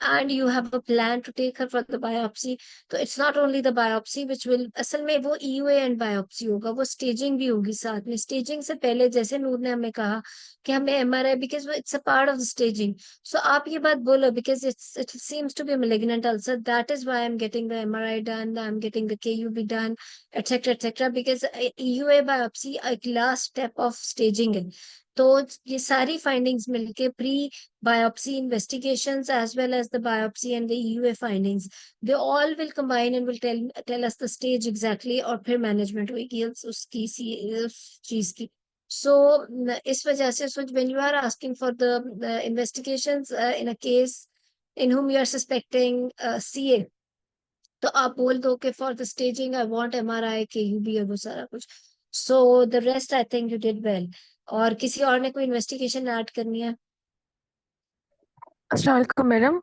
and you have a plan to take her for the biopsy, so it's not only the biopsy which will, असल में वो EUA and biopsy होगा, वो staging भी होगी साथ में। staging से पहले जैसे नूर ने हमें कहा कि हमें MRI, because it's a part of the staging, so आप ये बात बोलो, because it seems to be a malignant ulcer, that is why I'm getting the MRI done, I'm getting the KUB done, etc etc, because EUA biopsy एक last step of staging है। तो ये सारी findings मिलके pre biopsy investigations as well as the biopsy and the EUA findings, they all will combine and will tell us the stage exactly, और फिर management होगी उसकी उस चीज की। So इस वजह से, so when you are asking for the investigations in a case in whom you are suspecting CA, तो आप बोल दो कि for the staging I want MRI, KUB और वो सारा कुछ। So the rest I think you did well। और किसी और ने कोई इन्वेस्टिगेशन ऐड करनी है? अस्सलाम वालेकुम मैडम।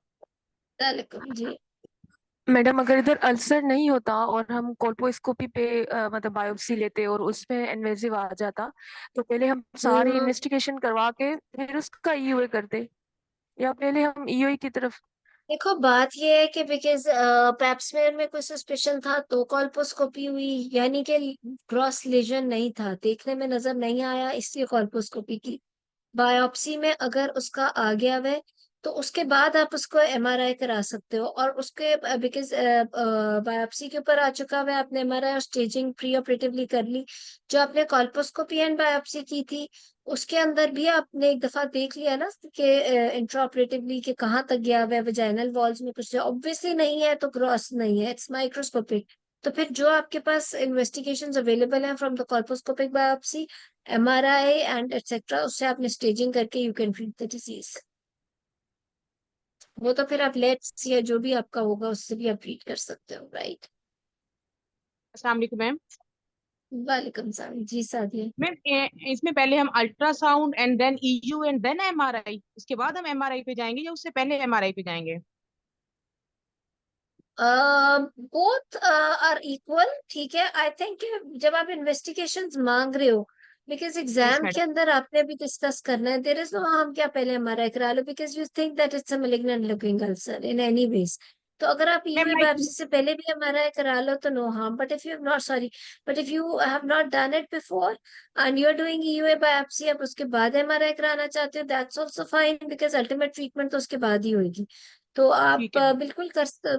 वालेकुम जी। मैडम अगर इधर अल्सर नहीं होता और हम कोल्पोस्कोपी पे मतलब बायोप्सी लेते और उसमें इन्वेजिव आ जाता, तो पहले हम सारी इन्वेस्टिगेशन करवा के फिर उसका ईयूए करते, या पहले हम ईयूए की तरफ? देखो, बात ये है कि बिकॉज पैप्समेयर में कोई सस्पेशन था तो कॉल्पोस्कोपी हुई, यानी कि ग्रॉस लेजन नहीं था, देखने में नजर नहीं आया, इसलिए कॉल्पोस्कोपी की। बायोप्सी में अगर उसका आ गया है तो उसके बाद आप उसको MRI करा सकते हो, और उसके बिकॉज बायोप्सी के ऊपर आ चुका है, आपने MRI और स्टेजिंग प्री ऑपरेटिवली कर ली। जो आपने कॉल्पोस्कोपी एंड बायोप्सी की थी उसके अंदर भी आपने एक दफा देख लिया ना कि इंट्रा ऑपरेटिवली के कहाँ तक गया हुआ है, वेजाइनल वॉल्स में कुछ ऑब्वियसली नहीं है, तो ग्रॉस नहीं है, इट्स माइक्रोस्कोपिक। तो फिर जो आपके पास इन्वेस्टिगेशंस अवेलेबल हैं from the colposcopic biopsy, MRI and etcetera, उससे आपने स्टेजिंग करके you can treat the disease. वो तो फिर आप लेट्स या जो भी आपका होगा उससे भी आप ट्रीट कर सकते हो, राइट? अस्सलाम वालेकुम मैम। वालेकुम सलाम जी, सादिया। मैम इसमें पहले हम ultrasound and then EUA and then MRI, उसके बाद हम एमआरआई पे जाएंगे या उससे पहले एमआरआई पे जाएंगे? बोथ आर इक्वल, ठीक है। आई थिंक जब आप इन्वेस्टिगेशंस मांग रहे हो, बिकॉज यस एग्जाम के मैडम। अंदर आपने भी डिस्कस करना है, देयर इज नो हार्म क्या पहले एमआरआई करा लो, because you think that it's a malignant looking ulcer in any ways. तो अगर आप मैम ईयूए लाइक बायोप्सी से पहले भी एमआरआई करा लो तो no harm, but if you have not, sorry, but if you have not done it before and you are doing EUA biopsy, आप उसके बाद एमआरआई कराना चाहते हो, that's also fine, because ultimate treatment तो उसके बाद ही होगी। तो आप ठीक है मैम। बिल्कुल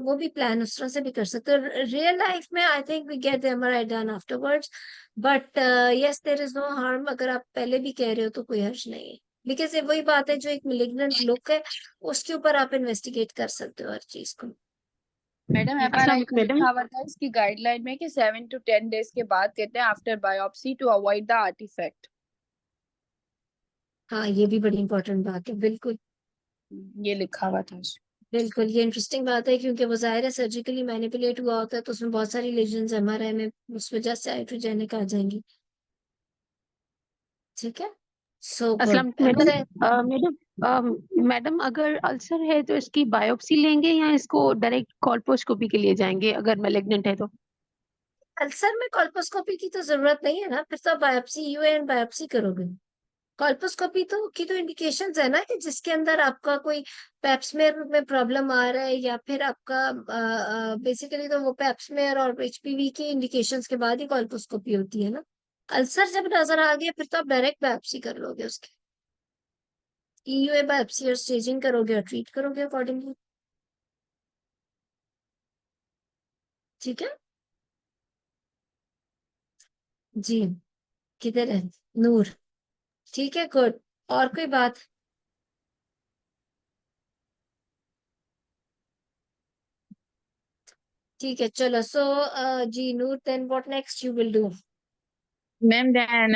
वो भी प्लान उस तरह से भी कर सकते हो। रियल लाइफ में I think we get the MRI done afterwards, but yes there is no harm, अगर आप पहले भी कह रहे हो तो कोई हर्ज नहीं है, बिकॉज ये वही बात है, जो एक मिलिग्नेंट लुक है उसके ऊपर आप इन्वेस्टिगेट कर सकते हो हर चीज को। मैडम अस्सलाम MRI वालेकुम में मैडम। लिखा हुआ था इसकी गाइडलाइन में कि 7 to 10 days के बाद कहते हैं after biopsy to avoid the artefact. हाँ, ये भी बड़ी इंपॉर्टेंट बात है, बिल्कुल ये लिखा हुआ था। बिल्कुल। ये इंटरेस्टिंग बात है, क्योंकि वो जाहिर है सर्जिकली मैनिपुलेट हुआ होता है, तो उसमें बहुत सारी लेजन्स एमआरआई में उस वजह से आइट्रोजेनिक आ जाएंगी, ठीक है। सो अस्सलाम गुड। मैडम। मैडम अगर अल्सर है तो इसकी बायोप्सी लेंगे या इसको डायरेक्ट कॉल्पोस्कोपी के लिए जाएंगे अगर मैलिग्नेंट है तो? अल्सर में कॉल्पोस्कोपी की तो जरूरत नहीं है ना, फिर तो बायोप्सी, ईयूए एंड बायोप्सी करोगे। कॉल्पोस्कोपी तो की तो इंडिकेशंस है ना कि जिसके अंदर आपका कोई पेप्समेयर में प्रॉब्लम आ रहा है, या फिर आपका बेसिकली तो वो पेप्समेयर और HPV की इंडिकेशंस के बाद ही कॉल्पोस्कोपी होती है ना। अल्सर जब नजर आ गया फिर तो आप डायरेक्ट बायोप्सी कर लोगे उसकी। EUA बायोप्सी और स्टेजिंग करोगे और ट्रीट करोगे अकॉर्डिंगली। ठीक है जी। किधर है नूर? ठीक है, गुड। और कोई बात? ठीक है, चलो। सो जी Noor, then what next you will do? Ma'am, then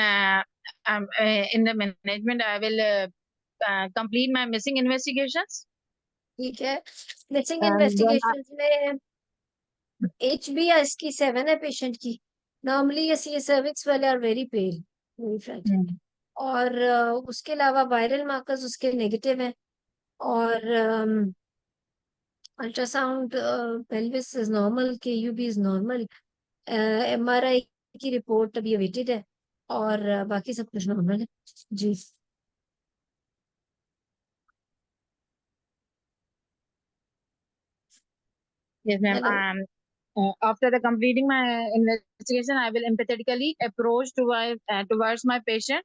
in the management, I will complete my missing investigations. ठीक है, मिसिंग And then इन्वेस्टिगेशंस में HBS की 7 है पेशेंट की। नॉर्मली ये सर्विक्स वाले are very pale, very frankly. और उसके अलावा वायरल मार्कर्स उसके नेगेटिव हैं, और ultrasound pelvis is normal, KUB is normal, MRI की रिपोर्ट अभी अवेटेड है, और बाकी सब कुछ नॉर्मल है जी। yes, ma'am. Hello. After the completing my investigation, I will empathetically approach towards my patient.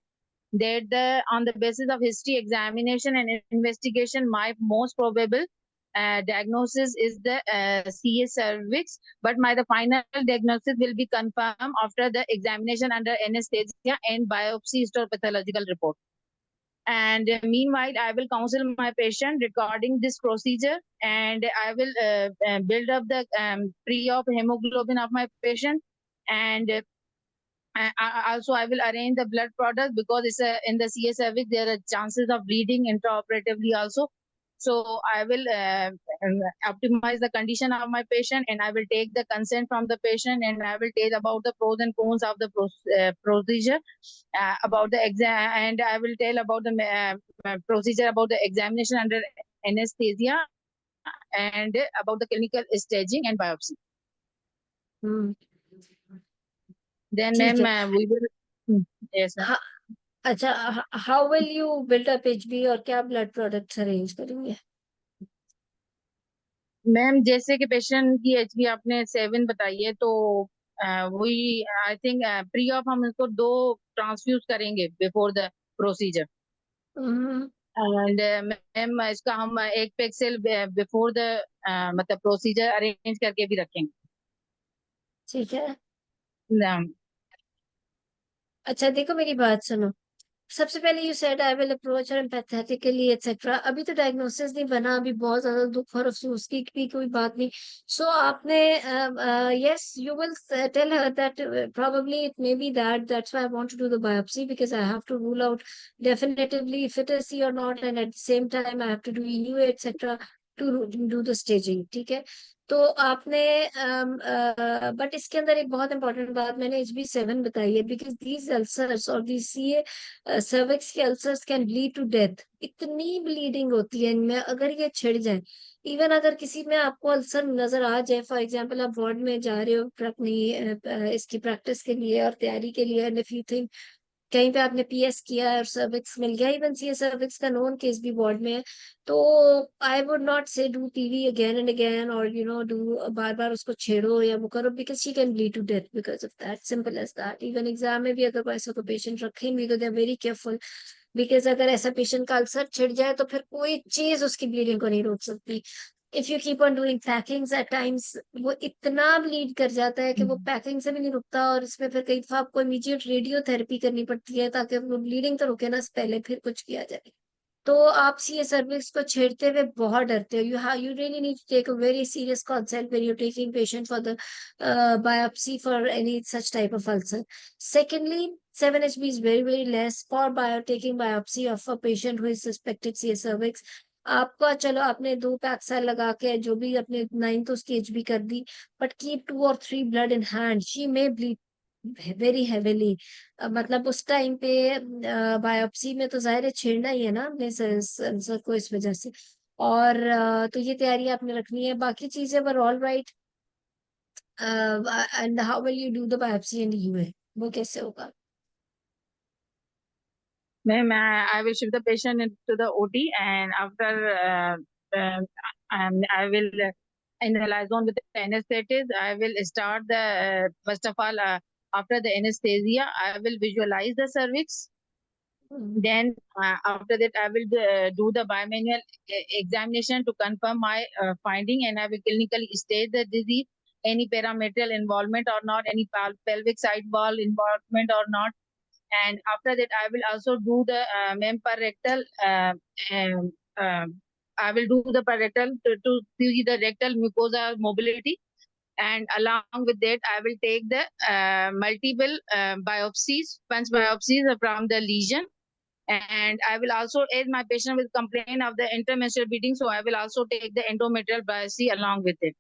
That on the basis of history examination and investigation, my most probable diagnosis is the CA cervix, but the final diagnosis will be confirmed after the examination under anesthesia and biopsy histopathological report. And meanwhile, I will counsel my patient regarding this procedure, and I will build up the pre-op hemoglobin of my patient, and also I will arrange the blood product, because it's in the CA cervix there are chances of bleeding intraoperatively also. So I will optimize the condition of my patient, and I will take the consent from the patient, and I will tell about the pros and cons of the procedure, about the exam, and I will tell about the procedure about the examination under anesthesia, and about the clinical staging and biopsy. Then, ठीक है। ma'am, we will. Yes, ma'am. अच्छा, how will you build up HB और क्या blood products arrange करेंगे? Ma'am, जैसे कि patient की HB आपने 7 बताई है, तो वही आई थिंक प्री ऑफ हम इसको 2 ट्रांसफ्यूज करेंगे before the procedure, and ma'am इसका हम 1 पेक्सेल बिफोर द मतलब प्रोसीजर अरेंज करके भी रखेंगे। ठीक है। मैम, अच्छा देखो, मेरी बात सुनो। सबसे पहले you said I will approach her empathetically etcetera. अभी तो डायग्नोसिस नहीं बना, अभी बहुत ज्यादा दुख और अफसोस की भी कोई बात नहीं। सो आपने yes, you will tell her that probably it may be that's why I want to do the biopsy, because I have to rule out definitively if it is C or not, and at the same time I have to do EUA etc to do the staging। ठीक है, तो आपने but इसके अंदर एक बहुत important बात मैंने HB7 बताई है, बिकॉज दीज अल्सर्स और दी CA सर्विक्स के ulcers can lead to death. इतनी ब्लीडिंग होती है इनमें अगर ये छिड़ जाए। इवन अगर किसी में आपको अल्सर नजर आ जाए, फॉर एग्जांपल आप वार्ड में जा रहे हो अपनी इसकी प्रैक्टिस के लिए और तैयारी के लिए, एंड इफ यू थिंक कहीं पे आपने PS किया और सर्विक्स मिल गया, इवन CA सर्विक्स का नोन केस भी वार्ड में है, तो I would not say do PV again and again, और डू बार बार उसको छेड़ो या वो करो, because she can lead to death because of that. Simple as that. Even exam में भी अगर ऐसा कोई पेशेंट रखेंगे तो they are very careful, because अगर ऐसा पेशेंट का अल्सर छिड़ जाए तो फिर कोई चीज उसकी ब्लीडिंग को नहीं रोक सकती। If you keep on doing packings at times, वो इतना ब्लीड कर जाता है कि वो पैकिंग से भी नहीं रुकता, और इसमें फिर कई दफा आपको इमीडिएट रेडियोथेरेपी करनी पड़ती है ताकि वो ब्लीडिंग तो रुके ना, पहले फिर कुछ किया जाए। तो आप CA सर्विक्स को छेड़ते हुए बहुत डरते हो। You really need to take a very serious consult when you taking patient for the biopsy for any such type of ulcer. Secondly, 7HB is very, very less for taking biopsy of a patient who is suspected CA cervix. आपका चलो आपने 2 पैक्सा लगा के जो भी अपने 9 तो उसकी HB कर दी, but keep 2 or 3 blood in hand, she may bleed very heavily. मतलब उस टाइम पे बायोप्सी में तो जाहिर है छेड़ना ही है ना अपने सर को, इस वजह से। और तो ये तैयारी आपने रखनी है, बाकी चीजें were all right. And how will you do the biopsy and EUA, वो कैसे होगा? ma'am, I will shift the patient into the OT, and after I will analyze on with the anesthetist. I will start the first of all after the anesthesia, I will visualize the cervix, Then after that, I will do the bimanual examination to confirm my finding, and I will clinically state the disease, any parametrial involvement or not, any pelvic side wall involvement or not. And after that, I will also do the parectal. I will do the parectal to see the rectal mucosa mobility. And along with that, I will take the multiple biopsies, punch biopsies from the lesion. And I will also, as my patient will complain of the intermenstrual bleeding, so I will also take the endometrial biopsy along with it.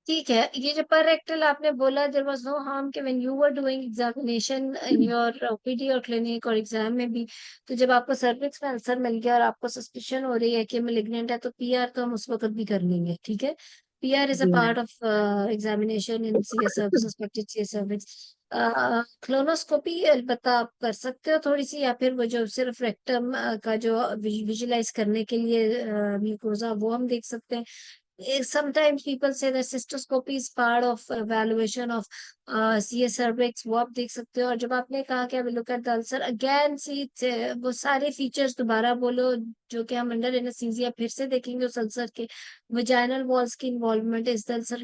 ठीक है, ये जो पर rectal आपने बोला, there was no harm कि when you were doing examination in your OPD और clinic और एग्जाम में भी, तो जब आपको सर्विक्स में अल्सर मिल गया और आपको सस्पिशन हो रही है कि मैलिग्नेंट है, तो पीआर तो हम उस वक्त भी कर लेंगे, ठीक है। PR is a part of examination in CS suspected CS cervix. Colonoscopy अलबत्ता आप कर सकते हो थोड़ी सी, या फिर वो जो सिर्फ रेक्टम का जो विजुलाइज करने के लिए म्यूकोजा, वो हम देख सकते हैं। Sometimes people say that cystoscopy is part of evaluation of CS cervix, वो आप देख सकते हो। और जब आपने कहा कि look at the ulcer again, see वो सारे फीचर्स दोबारा बोलो जो कि हम अंडर एनेस्थीसिया फिर से देखेंगे उस अल्सर के। वजाइनल वॉल्स की involvement, is the ulcer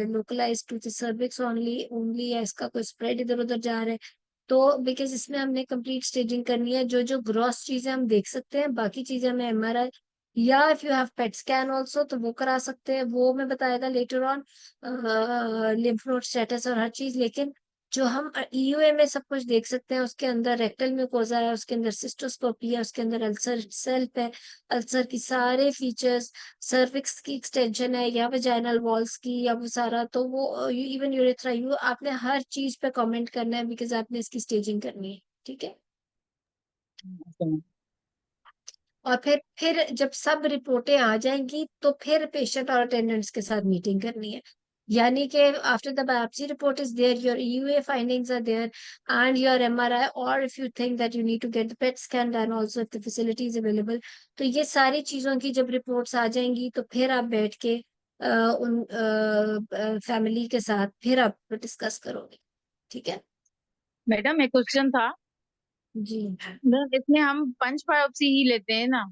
localised to the cervix only या इसका कोई स्प्रेड इधर उधर जा रहा है। तो बिकॉज इसमें हमने कंप्लीट स्टेजिंग करनी है, जो जो ग्रॉस चीजें हम देख सकते हैं, बाकी चीजें हमें एमआरआई या if you have PET scan also तो वो करा सकते हैं, वो मैं बताएगा later on, lymph node status और हर चीज। लेकिन जो हम ईयूए में सब कुछ देख सकते हैं, उसके अंदर रेक्टल म्यूकोजा है, उसके अंदर सिस्टोस्कोपी है, उसके अंदर अल्सर सेल्फ है, अल्सर की सारे फीचर्स, सर्विक्स की एक्सटेंशन है या वजाइनल वॉल्स की या वो सारा, तो वो इवन यूरेथ्रा, यू आपने हर चीज पे कमेंट करना है बिकॉज आपने इसकी स्टेजिंग करनी है, ठीक है। और फिर जब सब रिपोर्टें आ जाएंगी तो फिर पेशेंट और अटेंडेंट्स के साथ मीटिंग करनी है, यानी कि after the biopsy report is there, your EUA findings are there and your MRI, और if you think that you need to get the PET scan done also if the facility is available, तो ये सारी चीजों की जब reports आ जाएंगी तो फिर आप बैठ के उन फैमिली के साथ फिर आप डिस्कस करोगे, ठीक है। मैडम एक क्वेश्चन था जी मैम, इसमें हम पंच बायोप्सी ही लेते हैं ना,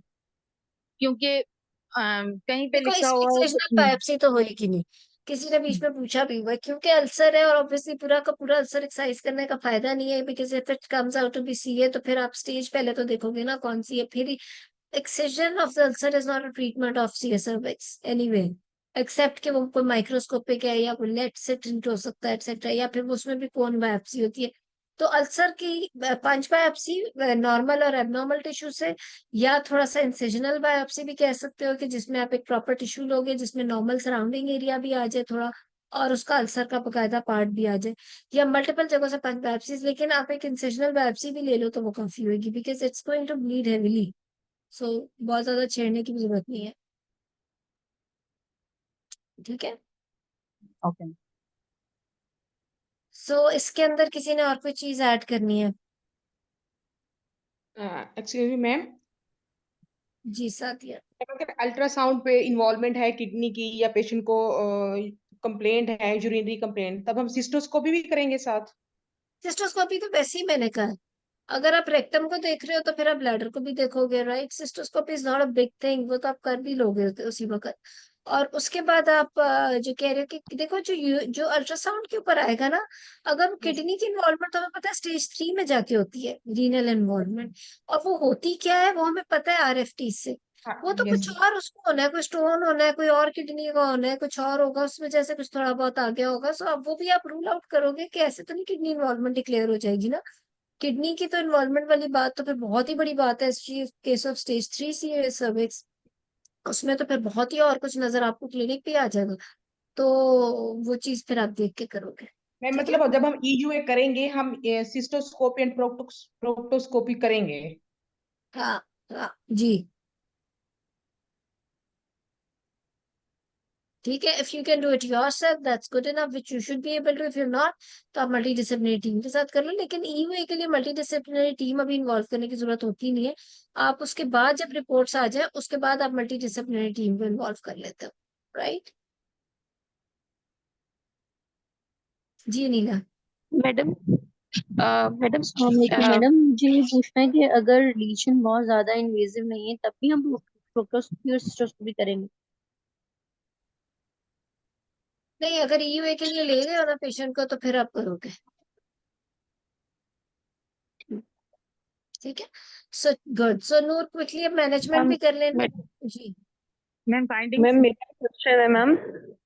क्योंकि कहीं पे देखो, लिखा इसमें हुआ है एक्सेजनल बायोप्सी तो होएगी नहीं, किसी ने बीच में पूछा भी हुआ है, क्योंकि अल्सर है और ऑब्वियसली पूरा का पूरा अल्सर एक्सरसाइज करने का फायदा नहीं है, because if it comes out to be CA तो फिर आप स्टेज पहले तो देखोगे ना कौन सी है। फिर excision of the ulcer is not a treatment of CA cervix anyway, except कि वो कोई माइक्रोस्कोपिक है या कोई लेट सिट हो सकता है एक्सेट्रा, या फिर उसमें भी कोन बायोप्सी होती है। तो अल्सर की पंच बायोप्सी नॉर्मल और एबनॉर्मल टिश्यू से, या थोड़ा सा इंसिजनल बायोप्सी भी कह सकते हो कि जिसमें आप एक प्रॉपर टिश्यू लोगे जिसमें नॉर्मल सराउंडिंग एरिया भी आ जाए थोड़ा, और उसका अल्सर का बकायदा पार्ट भी आ जाए, या मल्टीपल जगहों से पंच बायोप्सीज। लेकिन आप एक इंसिजनल बायोप्सी भी ले लो तो वो काफी होगी, because it's going to bleed heavily, so बहुत ज्यादा छेड़ने की भी जरूरत नहीं है, ठीक है। ओके। सो इसके अंदर किसी ने और कोई चीज ऐड करनी है? एक्सक्यूज मी मैम, जी साथिया। अगर अल्ट्रासाउंड पे इन्वॉल्वमेंट है किडनी की या पेशेंट को कंप्लेंट है, यूरिनरी कंप्लेंट, तब हम सिस्टोस्कोपी भी करेंगे साथ? सिस्टोस्कोपी तो वैसे ही मैंने कहा है, अगर आप रेक्टम को देख रहे हो तो फिर आप ब्लैडर को भी देखोगे, right. Cystoscopy is not a big thing, वो तो आप कर भी लोगे उसी वक्त। और उसके बाद आप जो कह रहे हो कि देखो जो अल्ट्रासाउंड के ऊपर आएगा ना, अगर किडनी की इन्वॉल्वमेंट तो हमें पता है स्टेज 3 में जाके होती है रीनल इन्वॉल्वमेंट, और वो होती क्या है वो हमें पता है आरएफटी से। वो तो यस। कुछ और उसको होना है, कोई स्टोन होना है, कोई और किडनी का होना है, कुछ और होगा उसमें, जैसे कुछ थोड़ा बहुत आ गया होगा, सो अब वो भी आप रूल आउट करोगे कि ऐसे तो नहीं किडनी इन्वॉल्वमेंट डिक्लेयर हो जाएगी ना। किडनी की तो इन्वॉल्वमेंट वाली बात तो फिर बहुत ही बड़ी बात है, case of stage 3 C cervix, उसमें तो फिर बहुत ही और कुछ नजर आपको क्लिनिक पे आ जाएगा, तो वो चीज फिर आप देख के करोगे, मैम ठीक है। मतलब जब हम ईयूए करेंगे हम सिस्टोस्कोपी एंड प्रोक्टोस्कोपी करेंगे? हाँ हाँ जी, ठीक है। If you can do it yourself that's good enough, which you should be able to. If you not तो आप मल्टी डिसिप्लिनरी टीम के साथ कर लो, लेकिन ईयूए के लिए मल्टी डिसिप्लिनरी टीम अभी इन्वॉल्व करने की जरूरत होती नहीं है। आप उसके बाद जब रिपोर्ट्स आ जाए उसके बाद आप मल्टी डिसिप्लिनरी टीम को इन्वॉल्व कर लेते हो, राइट। जी नीला। मैडम मैडम मैडम मुझे ये पूछना है कि अगर लीशन बहुत ज्यादा इन्वेजिव नहीं है तब भी हम प्रोक्टोस्कोपी और सिस्टोस्कोपी करेंगे? नहीं, अगर ईयूए के लिए ले गए हो ना पेशेंट को तो फिर आप करोगे। ठीक है, सो गुड। सो नूर क्विकली अब मैनेजमेंट भी कर लेना जी। मैम फाइंडिंग मैम मेरा क्वेश्चन है मैम।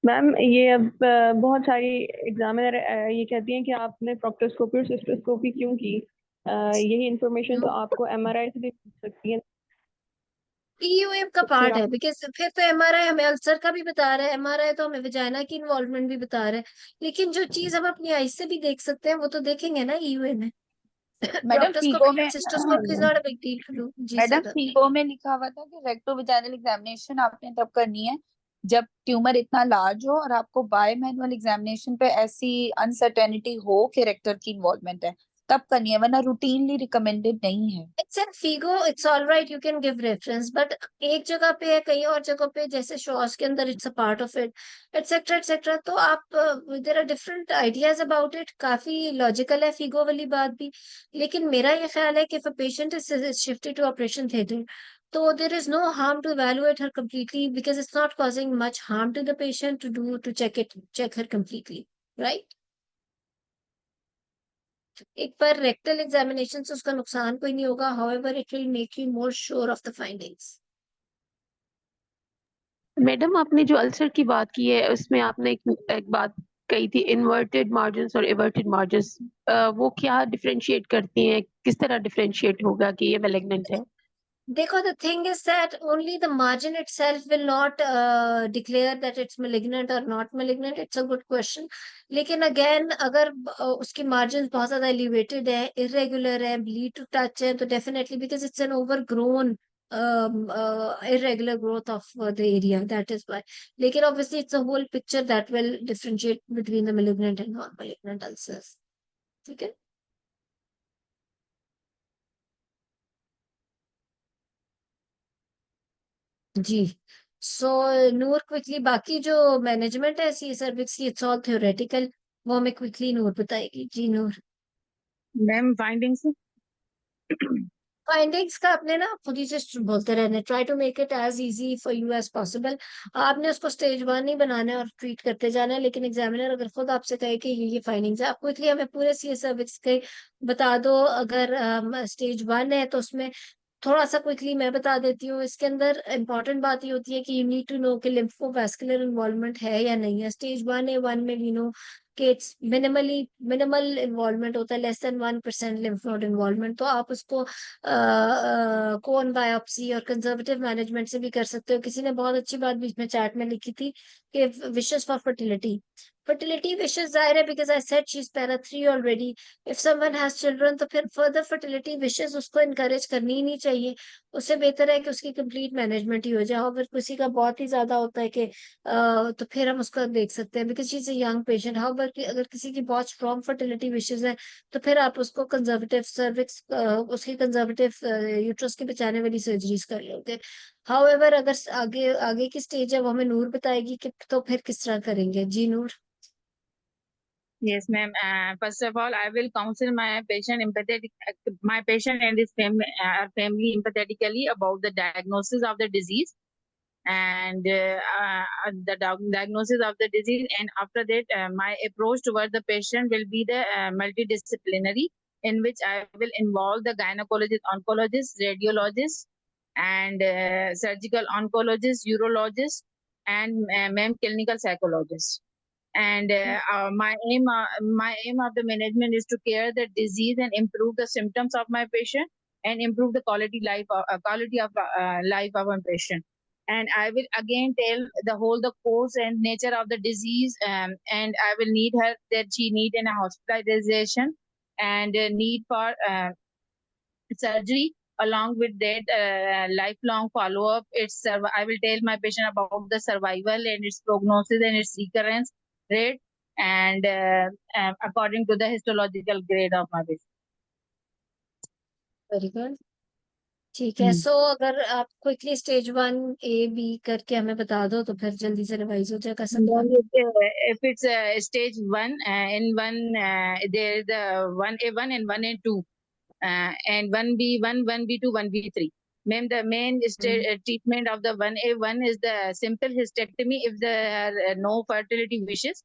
मैम ये अब बहुत सारी एग्जामिनर ये कहती हैं कि आपने प्रोक्टोस्कोपी और सिस्टोस्कोपी क्यों की? यही इंफॉर्मेशन तो आपको एमआरआई से भी मिल सकती है। ईयूए का तो फिर पार्ट है, आप बिकॉज फिर तो एमआरआई हमें अल्सर का भी बता रहा है, एमआरआई तो हमें वजाइना की इन्वॉल्वमेंट भी बता रहा है, लेकिन जो चीज हम अपनी आई से भी देख सकते हैं वो तो देखेंगे ना ईयूए में। मैडम फीगो प्रोक्टोस्कोपी में and cystoscopy is not a big deal to do जी मैडम सर। फीगो में लिखा हुआ था कि रेक्टोवेजाइनल एग्जामिनेशन आपने तब करनी है जब ट्यूमर इतना लार्ज हो और आपको बाय मैनुअल एग्जामिनेशन पे ऐसी अनसर्टेनिटी हो कि रेक्टर की इन्वॉल्वमेंट है, तब करनी है, वरना रूटीनली रिकमेंडेड नहीं है। It's in Figo, it's all right, you can give reference, but एक जगह पे है, कई और जगह पे जैसे शॉस के अंदर it's a part of it etcetera etcetera, तो आप there are different ideas about it, काफी लॉजिकल है फीगो वाली बात भी। लेकिन मेरा ये ख्याल है कि if a patient is shifted to operation theatre तो there is no harm to evaluate her completely because it's not causing much harm to the patient to check her completely, right? एक बार रेक्टल एग्जामिनेशन से उसका नुकसान कोई नहीं होगा, however it will make you more sure of the findings. Madam आपने जो ulcer की बात की है उसमें आपने एक बात कही थी, इन्वर्टेड मार्जिन्स और एवर्टेड मार्जिन्स, वो क्या डिफरेंशिएट करती हैं? किस तरह डिफरेंशिएट होगा कि ये मैलिग्नेंट है? देखो, the thing is that only the margin itself will not declare that it's malignant or not malignant. It's a good question. लेकिन again अगर उसकी margins बहुत ज़्यादा elevated है, irregular है, bleed to touch है, तो definitely because it's an overgrown irregular growth of the area. That is why. लेकिन obviously it's a whole picture that will differentiate between the malignant and non-malignant ulcers. ठीक है? जी। सो नूर quickly बाकी जो management है सी cervix की, इट्स ऑल थ्योरेटिकल, वो हमें क्विकली नूर बताएगी। जी नूर। मैम फाइंडिंग्स फाइंडिंग्स का अपने ना खुद ही से बोलते रहने, try to make it as easy for you as possible. आपने उसको स्टेज 1 नहीं बनाना है और ट्रीट करते जाना है, लेकिन एग्जामिनर अगर खुद आपसे कहे कि ये फाइंडिंग्स है, आप क्विकली हमें पूरे सी सर्विक्स के बता दो। अगर स्टेज 1 है तो उसमें थोड़ा सा क्विकली मैं बता देती हूँ। इसके अंदर इंपॉर्टेंट बात ये होती है कि यू नीड टू नो कि लिम्फोवैस्कुलर इन्वॉल्वमेंट है या नहीं है। स्टेज 1A1 में वी नो कि इट्स मिनिमल इन्वॉल्वमेंट होता है, less than 1% lymph node involvement. तो आप उसको कोन बायोप्सी और कंजर्वेटिव मैनेजमेंट से भी कर सकते हो। किसी ने बहुत अच्छी बात बीच में चैट में लिखी थी कि विशेस फॉर फर्टिलिटी विशेस जाहिर है, because I said she is para 3 already. If someone has children तो फिर फर्दर फर्टिलिटी विशेस उसको इनकरेज करनी ही नहीं चाहिए। उससे बेहतर है कि उसकी कंप्लीट मैनेजमेंट ही हो जाए। अगर किसी का बहुत ही ज्यादा होता है कि तो फिर हम उसको देख सकते हैं, because she is a young patient. However अगर किसी की बहुत स्ट्रॉन्ग फर्टिलिटी विशेस है तो फिर आप उसको कंजर्वेटिव सर्विक्स उसकी कंजर्वेटिव यूट्रस के बचाने वाली सर्जरीज कर लोगे। हाउएवर अगर आगे आगे की स्टेज है वो हमें नूर बताएगी कि तो फिर किस तरह करेंगे। जी नूर। Yes, ma'am. First of all, I will counsel my patient and his family empathetically about the diagnosis of the disease and diagnosis of the disease. And after that, my approach toward the patient will be the multidisciplinary, in which I will involve the gynecologist, oncologist, radiologist, and surgical oncologist, urologist, and ma'am clinical psychologist. And my aim of the management is to care the disease and improve the symptoms of my patient and improve the quality of life of my patient. And I will again tell the course and nature of the disease, and I will need her that she need in a hospitalization and need for surgery. Along with that, lifelong follow-up. I will tell my patient about the survival and its prognosis and its recurrence rate, and according to the histological grade of my patient. Very good. ठीक है, सो अगर आप quickly stage 1A B करके हमें बता दो तो फिर जल्दी से रिवाइज हो जाएगा सबका। Then if it's stage 1, in 1 there is the 1A1 and 1A2, and 1B1, 1B2, 1B3. Ma'am, the main treatment of the 1A1 is the simple hysterectomy if there are no fertility wishes,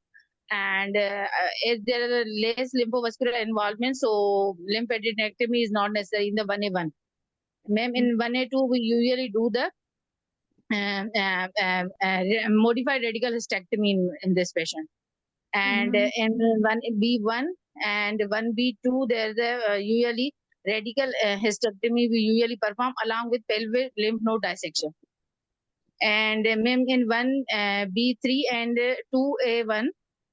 and if there are less lymphovascular involvement, so lymphadenectomy is not necessary in the 1A1. Ma'am, in 1A2 we usually do the modified radical hysterectomy in this patient. And in 1B1 and 1B2, there's a usually radical hysterectomy we usually perform along with pelvic lymph node dissection. And ma'am, in 1B3 and 2A1,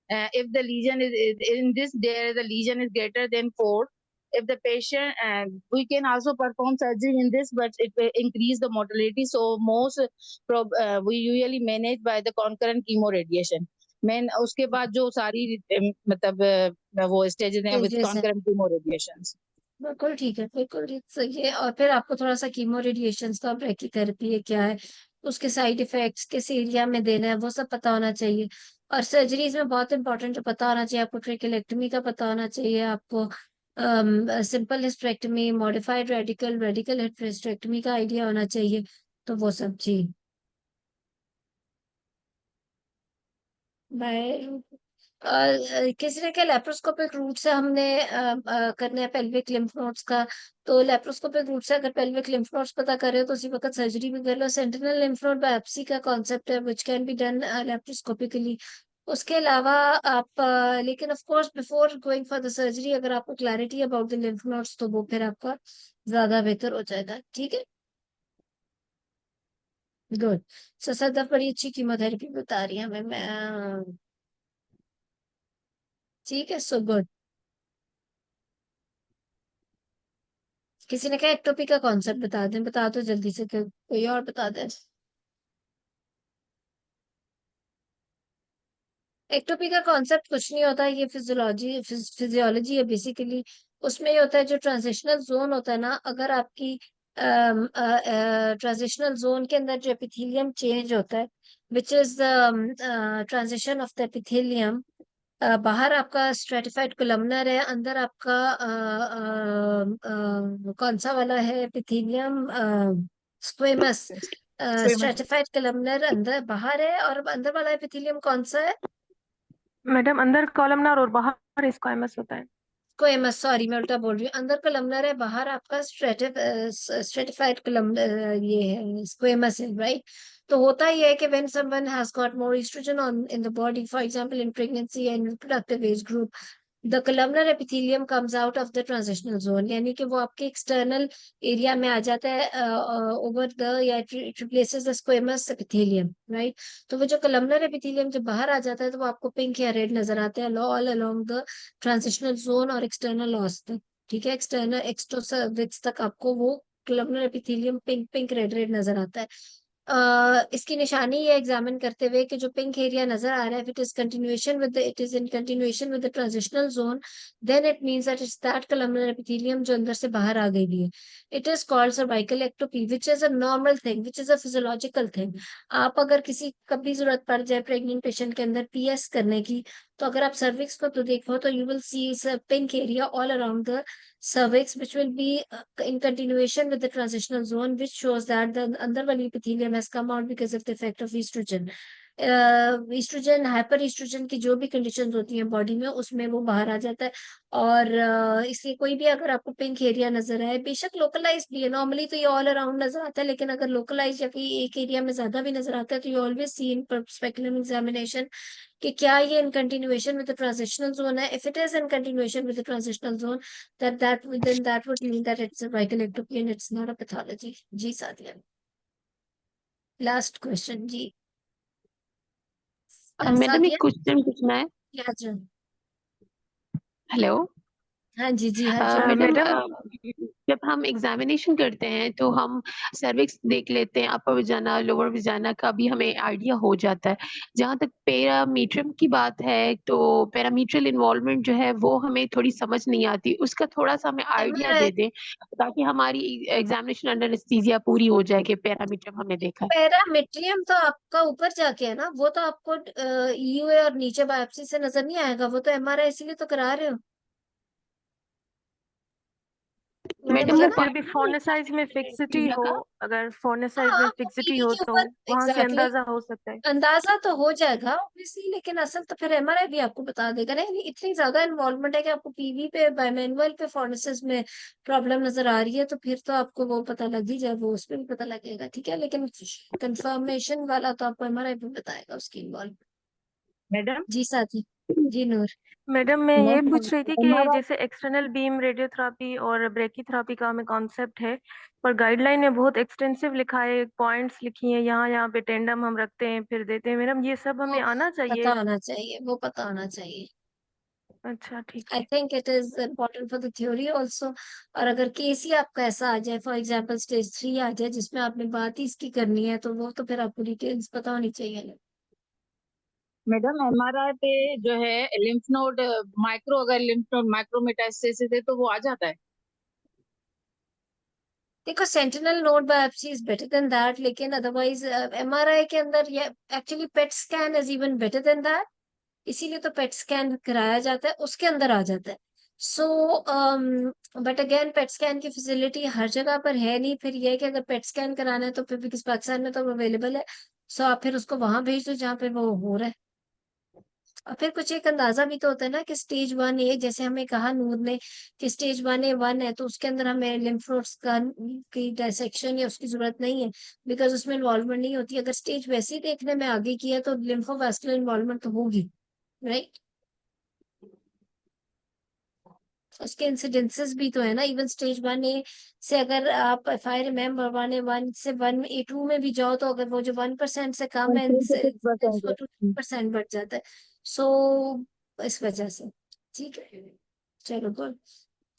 if the lesion is in this, there the lesion is greater than 4. If the patient, we can also perform surgery in this, but it will increase the mortality. So most we usually manage by the concurrent chemoradiation. मैं उसके बाद जो सारी मतलब वो stages हैं with Stages हैं। Concurrent कीमोरेडिएशंस। बिल्कुल ठीक है, बिल्कुल ठीक सही है। और फिर आपको थोड़ा सा कीमो रेडिएशन का ब्रैकीथेरेपी है क्या है, उसके साइड इफेक्ट्स किस एरिया में देना है, वो सब पता होना चाहिए। और सर्जरीज में बहुत इंपॉर्टेंट जो पता होना चाहिए आपको, ट्रेकेलेक्टमी का पता होना चाहिए आपको, simple hysterectomy, modified radical, radical hysterectomy का आइडिया होना चाहिए। तो वो सब जी। बाय। किसी ने क्या लेप्रोस्कोपिक रूट से हमने करना है पेल्विक लिम्फ नोड्स का, तो लेप्रोस्कोपिक रूट से अगर पेल्विक लिम्फ नोड्स पता कर रहे हो तो उसी वक्त सर्जरी भी कर लो। सेंटिनल लिम्फ नोड बायोप्सी का कॉन्सेप्ट है विच कैन बी डन लेप्रोस्कोपिकली। उसके अलावा आप लेकिन of course before going for the surgery अगर आपको clarity about the lymph nodes तो वो फिर आपका ज्यादा बेहतर हो जाएगा। ठीक है, गुड। सदा बड़ी अच्छी कीमोथेरेपी बता रही है हमें। मैं ठीक है, सो गुड। किसी ने कहा एक्टोपी का कॉन्सेप्ट बता दें, बता दो जल्दी से, कोई और बता दें। एक्टोपी का कॉन्सेप्ट कुछ नहीं होता, ये फिजियोलॉजी है बेसिकली। उसमें ये होता है जो ट्रांजिशनल जोन होता है ना, अगर आपकी ट्रांजिशनल जोन के अंदर जो एपिथेलियम चेंज होता है which is transition of the epithelium, बाहर आपका स्ट्रेटिफाइड कोलमनर है, अंदर आपका कौन सा वाला है एपिथेलियम, स्क्वेमस। स्ट्रेटिफाइड कोलमनर अंदर बाहर है, और अंदर वाला एपिथेलियम कौन सा है? मैडम अंदर कॉलमनर और बाहर स्क्वायमस होता है। स्क्वेमस, सॉरी मैं उल्टा बोल रही हूँ। अंदर कोलमनर है, बाहर आपका स्ट्रेटिफाइड कोलमनर ये है, स्क्वेमस है, राइट। तो होता ही है कि when someone has got more estrogen on in the body, for example in pregnancy and reproductive age group, the columnar epithelium comes out of the transitional zone, यानी कि वो आपके एक्सटर्नल एरिया में आ जाता है ओवर द, या it replaces the squamous epithelium, right। तो वो जो columnar epithelium जब बाहर आ जाता है तो वो आपको पिंक या रेड नजर आता है all along the transitional zone और external os तक। ठीक है, एक्सटर्नल एक्सट्रोसर्विक्स तक आपको वो columnar epithelium pink pink red red नजर आता है। इसकी निशानी ये एग्जामिन करते हुए कि जो पिंक एरिया नजर आ रहा है, it is continuation with it is in continuation with the transitional zone, then it means that it's that columnar epithelium जो अंदर से बाहर आ गई है। It is called cervical ectopy which is a normal thing, which is a physiological thing. आप अगर किसी कभी जरूरत पड़ जाए प्रेग्नेंट पेशेंट के अंदर पीएस करने की, तो अगर आप सर्विक्स को तो देखो तो you will see pink area all around the cervix which will be in continuation with the transitional zone, which shows that the अंदर वाली epithelium has come out because of the effect of estrogen। Estrogen, hyper estrogen की जो भी conditions होती हैं body में उसमें वो बाहर आ जाता है। और इसलिए कोई भी अगर आपको पिंक एरिया नजर आए, बेशक लोकलाइज भी है, नॉर्मली तो ये ऑल अराउंड नजर आता है, लेकिन अगर लोकलाइज या कोई एक एरिया में ज्यादा भी नजर आता है तो you always see in speculum examination कि क्या ये in continuation with the transitional zone है। If it is in continuation with the transitional zone, then that would mean that it's a cervical ectopy and it's not a pathology। जी Sadia, last question जी। Madam Sadia एक question पूछना है। या जी। Hello. हाँ जी जी हाँ जी madam madam जब हम एग्जामिनेशन करते हैं तो हम सर्विक्स देख लेते हैं, अपर वजाना लोअर वजाना का भी हमें आइडिया हो जाता है। जहाँ तक पैरामीट्रियम की बात है तो पैरामीट्रियल इन्वॉल्वमेंट जो है वो हमें थोड़ी समझ नहीं आती, उसका थोड़ा-सा हमें आइडिया MRI दे दें ताकि हमारी एग्जामिनेशन अंडर एनेस्थीसिया पूरी हो जाए कि पैरामीट्रियम हमने देखा है। पैरामीट्रियम तो आपका ऊपर जाके है ना, वो तो आपको ईयूए और नीचे बायोप्सी से नजर नहीं आएगा, वो तो MRI इसीलिए तो करा रहे हो मैडम, मैडम है वो मतलब ना। फिर भी फाइंडिंग फोनेसाइज में फिक्सिटी एनेस्थीसिया हो, का। अगर फोनेसाइज हाँ में वो फिक्सिटी पीवी हो के तो ऊपर वहां से एग्जैक्टली अंदाजा हो सकता है। अंदाजा तो हो जाएगा ऑब्वियसली, लेकिन असल तो फिर MRI भी आपको बता देगा ना। यानी इतनी ज्यादा इन्वॉल्वमेंट है कि आपको पीवी पे बायमैनुअल पे फोरेंसिस में प्रॉब्लम नजर आ रही है, तो फिर तो आपको वो पता लग ही जाए, वो उस पर भी पता लगेगा, ठीक है। लेकिन कंफर्मेशन वाला तो आपको MRI भी बताएगा उसकी इन्वॉल्वमेंट। मैडम जी साथी, जी नूर। मैडम मैं मैम ये पूछ रही थी कि हमारा जैसे एक्सटर्नल बीम रेडियोथेरेपी और ब्रेकीथेरेपी का हमें कॉन्सेप्ट है, पर गाइडलाइन में बहुत एक्सटेंसिव लिखा है, पॉइंट्स लिखी हैं, यहाँ पे टेंडम हम रखते हैं फिर देते हैं। मैडम ये सब वो हमें आना पता चाहिए? होना चाहिए, वो पता होना चाहिए। अच्छा ठीक आई है। Think it is important for the theory also. और अगर केस ही आपका ऐसा आ जाए, फॉर एग्जाम्पल स्टेज 3 आ जाए जिसमें आपने बात ही इसकी करनी है, तो वो तो फिर आपको डिटेल्स पता होनी चाहिए ना। मैडम MRI पे जो है लिम्फ नोड माइक्रो, अगर लिम्फ नोड माइक्रोमेटास्टेसिस है तो वो आ जाता है। देखो sentinel node biopsy is better than that, लेकिन अदरवाइज MRI के अंदर ये actually PET scan is even better than that, इसीलिए तो पेट स्कैन कराया जाता है, उसके अंदर आ जाता है। So but again PET scan की फैसिलिटी हर जगह पर है नहीं, फिर ये है कि अगर पेट स्कैन कराना है तो फिर बिकॉज पाकिस्तान में तो अवेलेबल है, सो आप फिर उसको वहां भेज दो जहाँ पे वो हो रहा है। और फिर कुछ एक अंदाजा भी तो होता है ना कि स्टेज 1A, जैसे हमें कहा नूर ने कि स्टेज 1A है, तो उसके अंदर हमें लिम्फ नोड्स का की डायसेक्शन या उसकी जरूरत नहीं है, बिकॉज उसमें इन्वॉल्वमेंट नहीं होती। अगर स्टेज वैसे ही देखने में आगे की है तो लिम्फोवास्कुलर इन्वॉल्वमेंट तो होगी, राइट। उसके इंसिडेंसेस भी तो है ना। इवन स्टेज 1A से अगर आप, इफ आई रिमेम्बर, 1A1 से 1A2 में भी जाओ, तो अगर वो जो 1% से कम है 3 से 6% वो है। 2% बढ़ जाता है। सो इस वजह से, ठीक है, चलो गुड।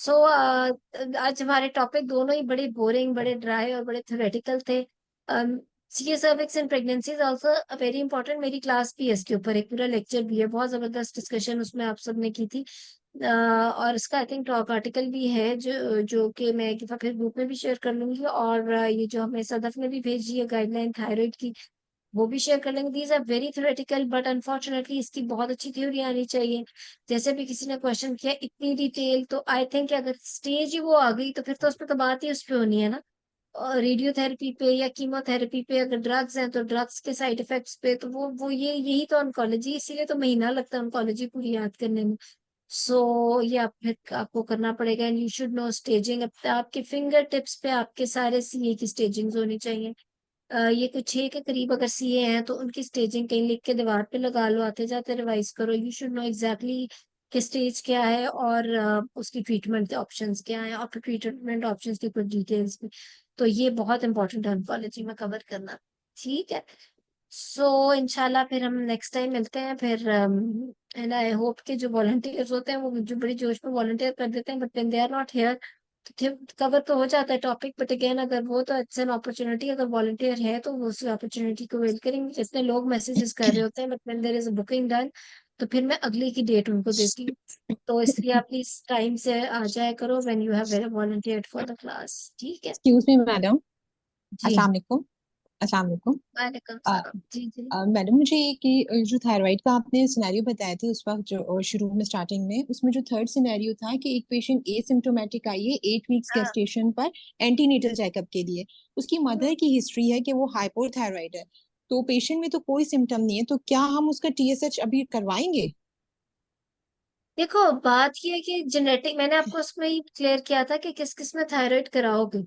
सो आज हमारे टॉपिक दोनों ही बड़े बोरिंग, बड़े ड्राई और बड़े थ्योरेटिकल थे। CA cervix and pregnancy is also very important. मेरी क्लास भी है इसके ऊपर, एक पूरा लेक्चर भी है, बहुत जबरदस्त डिस्कशन उसमें आप सबने की थी। और इसका आई थिंक टॉक आर्टिकल भी है जो कि मैं एक दफा फिर ग्रुप में भी शेयर कर लूंगी। और ये जो हमें सदफ ने भी भेजी है गाइडलाइन थायराइड की, वो भी शेयर कर लेंगे। These are very theoretical, but unfortunately इसकी बहुत अच्छी थ्योरी आनी चाहिए। जैसे भी किसी ने क्वेश्चन किया इतनी डिटेल, तो आई थिंक अगर स्टेज ही वो आ गई तो फिर तो उस पर तो बात ही उस पर होनी है ना। और रेडियोथेरेपी पे या कीमोथेरेपी पे, अगर ड्रग्स हैं तो ड्रग्स के साइड इफेक्ट्स पे, तो वो ये यही तो ऑन्कोलॉजी, इसीलिए तो महीना लगता है ऑन्कोलॉजी पूरी याद करने में। सो ये आपको करना पड़ेगा। And you should no staging, आपके फिंगर टिप्स पे आपके सारे सीए की स्टेजिंग होनी चाहिए। ये कुछ 6 के करीब अगर सीए हैं तो उनकी स्टेजिंग कहीं लिख के दीवार पे लगा लो, आते जाते रिवाइज करो। यू शुड नो एग्जैक्टली कि स्टेज क्या है और उसकी ट्रीटमेंट ऑप्शंस क्या है, और फिर ट्रीटमेंट ऑप्शंस की कुछ डिटेल्स भी। तो ये बहुत इंपॉर्टेंट है ऑन्कोलॉजी में कवर करना, ठीक है। सो इंशाल्लाह फिर हम नेक्स्ट टाइम मिलते हैं फिर। एंड आई होप कि जो वॉलंटियर्स होते हैं वो जो बड़ी जोश में वॉलंटियर कर देते हैं, but when they are not here तो कवर तो हो जाता है टॉपिक, बट अगेन अगर वो तो इट्स एन अपॉर्चुनिटी, अगर वॉलंटियर है तो वो उस अपॉर्चुनिटी को वेल करेंगे। जितने लोग मैसेजेस कर रहे होते हैं, but when there is a booking done, तो फिर मैं अगले की डेट उनको देती हूँ। तो इसलिए आप प्लीज टाइम से आ जाया करो when you have volunteered for the class, ठीक है। Excuse me madam. जी, अस्सलाम वालेकुम। अस्सलाम वालेकुम। वालेकुम अ, सलाम। जी जी मैडम मुझे ये कि जो थायराइड का आपने सिनेरियो बताया था उस वक्त, जो शुरू में स्टार्टिंग में, उसमें जो थर्ड सिनेरियो था कि एक पेशेंट एसिम्प्टोमेटिक आई है 8 वीक्स हाँ। गेस्टेशन पर एंटीनेटल चेकअप के लिए। उसकी मदर की हिस्ट्री है कि वो हाइपोथायराइड है, तो पेशेंट में तो कोई सिम्टम नहीं है, तो क्या हम उसका टीएसएच अभी करवाएंगे? देखो बात ये है कि जेनेटिक, मैंने आपको उसमें ही क्लियर किया था कि किस किस में थायराइड कराओगे।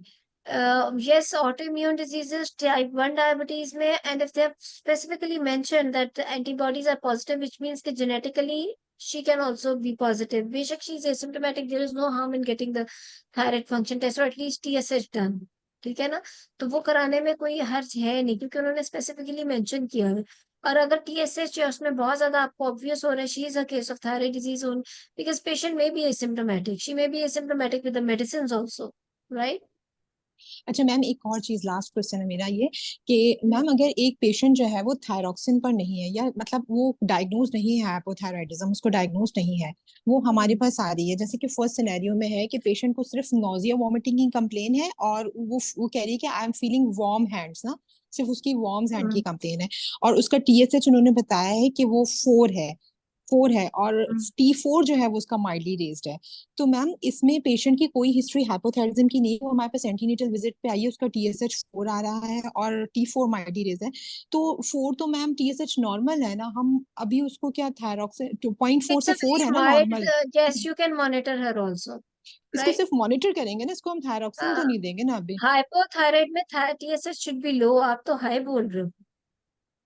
Yes, autoimmune diseases, type 1 diabetes में, and if they have specifically mention that antibodies are positive, which means कि genetically she can also be positive. बेशक she is asymptomatic, there is no harm in getting the thyroid function test or at least TSH done, ठीक है ना। तो वो कराने में कोई हर्ज है नहीं, क्योंकि उन्होंने स्पेसिफिकली मेंशन किया है। और अगर TSH या उसमें बहुत ज्यादा आपको ऑब्वियस हो रहा है, she is a case of thyroid disease own, because patient may be asymptomatic, she may be asymptomatic with the medicine also, right? अच्छा मैम, एक और चीज, लास्ट क्वेश्चन है मेरा ये कि मैम अगर एक पेशेंट जो है वो थायरॉक्सिन पर नहीं है, या मतलब वो डायग्नोज नहीं है हाइपोथायराइडिज्म, उसको डायग्नोज नहीं है, वो हमारे पास आ रही है, जैसे कि फर्स्ट सिनेरियो में है कि पेशेंट को सिर्फ नोजिया वॉमिटिंग की कंप्लेन है और वो कह रही है कि I am feeling warm hands ना, सिर्फ उसकी वार्म हैंड की कंप्लेन है, और उसका TSH उन्होंने बताया है कि वो 4 है और T4 जो है वो उसका माइल्डली रेज्ड है। तो मैम इसमें पेशेंट की कोई हिस्ट्री हाइपोथायराइडिज्म की नहीं है, वो हमारे पास एंटीनेटल विजिट पे आई है, उसका TSH 4 आ रहा है और T4 माइल्डली रेज्ड है। तो 4 तो मैम TSH नॉर्मल है ना, हम अभी उसको क्या थायरॉक्सिन 2.4 It's से a 4 है very ना mild, normal, yes, you can monitor her also, इसको right? सिर्फ मॉनिटर करेंगे ना, इसको हम थायरॉक्सिन तो नहीं देंगे ना अभी। हाइपोथायराइड में TSH शुड बी लो, आप तो हाई बोल रहे हो।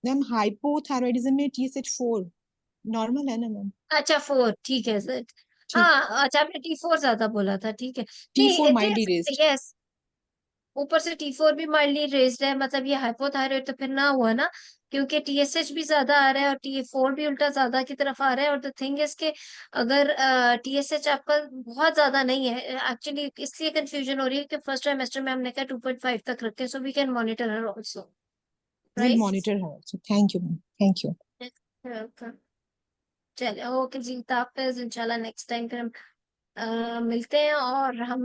मैम हाइपोथायराइडिज्म में TSH 4 नॉर्मल है ना मैम। अच्छा 4, ठीक है सर। ठीक, हाँ अच्छा, आपने T4 ज्यादा बोला था, ठीक है। नहीं, T4 it mildly is, raised. Yes, ऊपर से T4 भी माइल्डली रेज्ड है, मतलब ये हाइपोथायराइड तो फिर ना हुआ ना, क्योंकि TSH भी ज्यादा आ रहा है और T4 भी उल्टा ज्यादा की तरफ आ रहा है। और द थिंग इज के अगर TSH आपका बहुत ज्यादा नहीं है, एक्चुअली इसलिए कंफ्यूजन हो रही है कि फर्स्ट ट्राइमेस्टर में हमने कहा 2.5 तक रखे, so we can monitor her also, will right? Monitor her. Thank you ma'am, thank you. चलिए, ओके जी, तो आप इंशाल्लाह नेक्स्ट टाइम फिर हम मिलते हैं और हम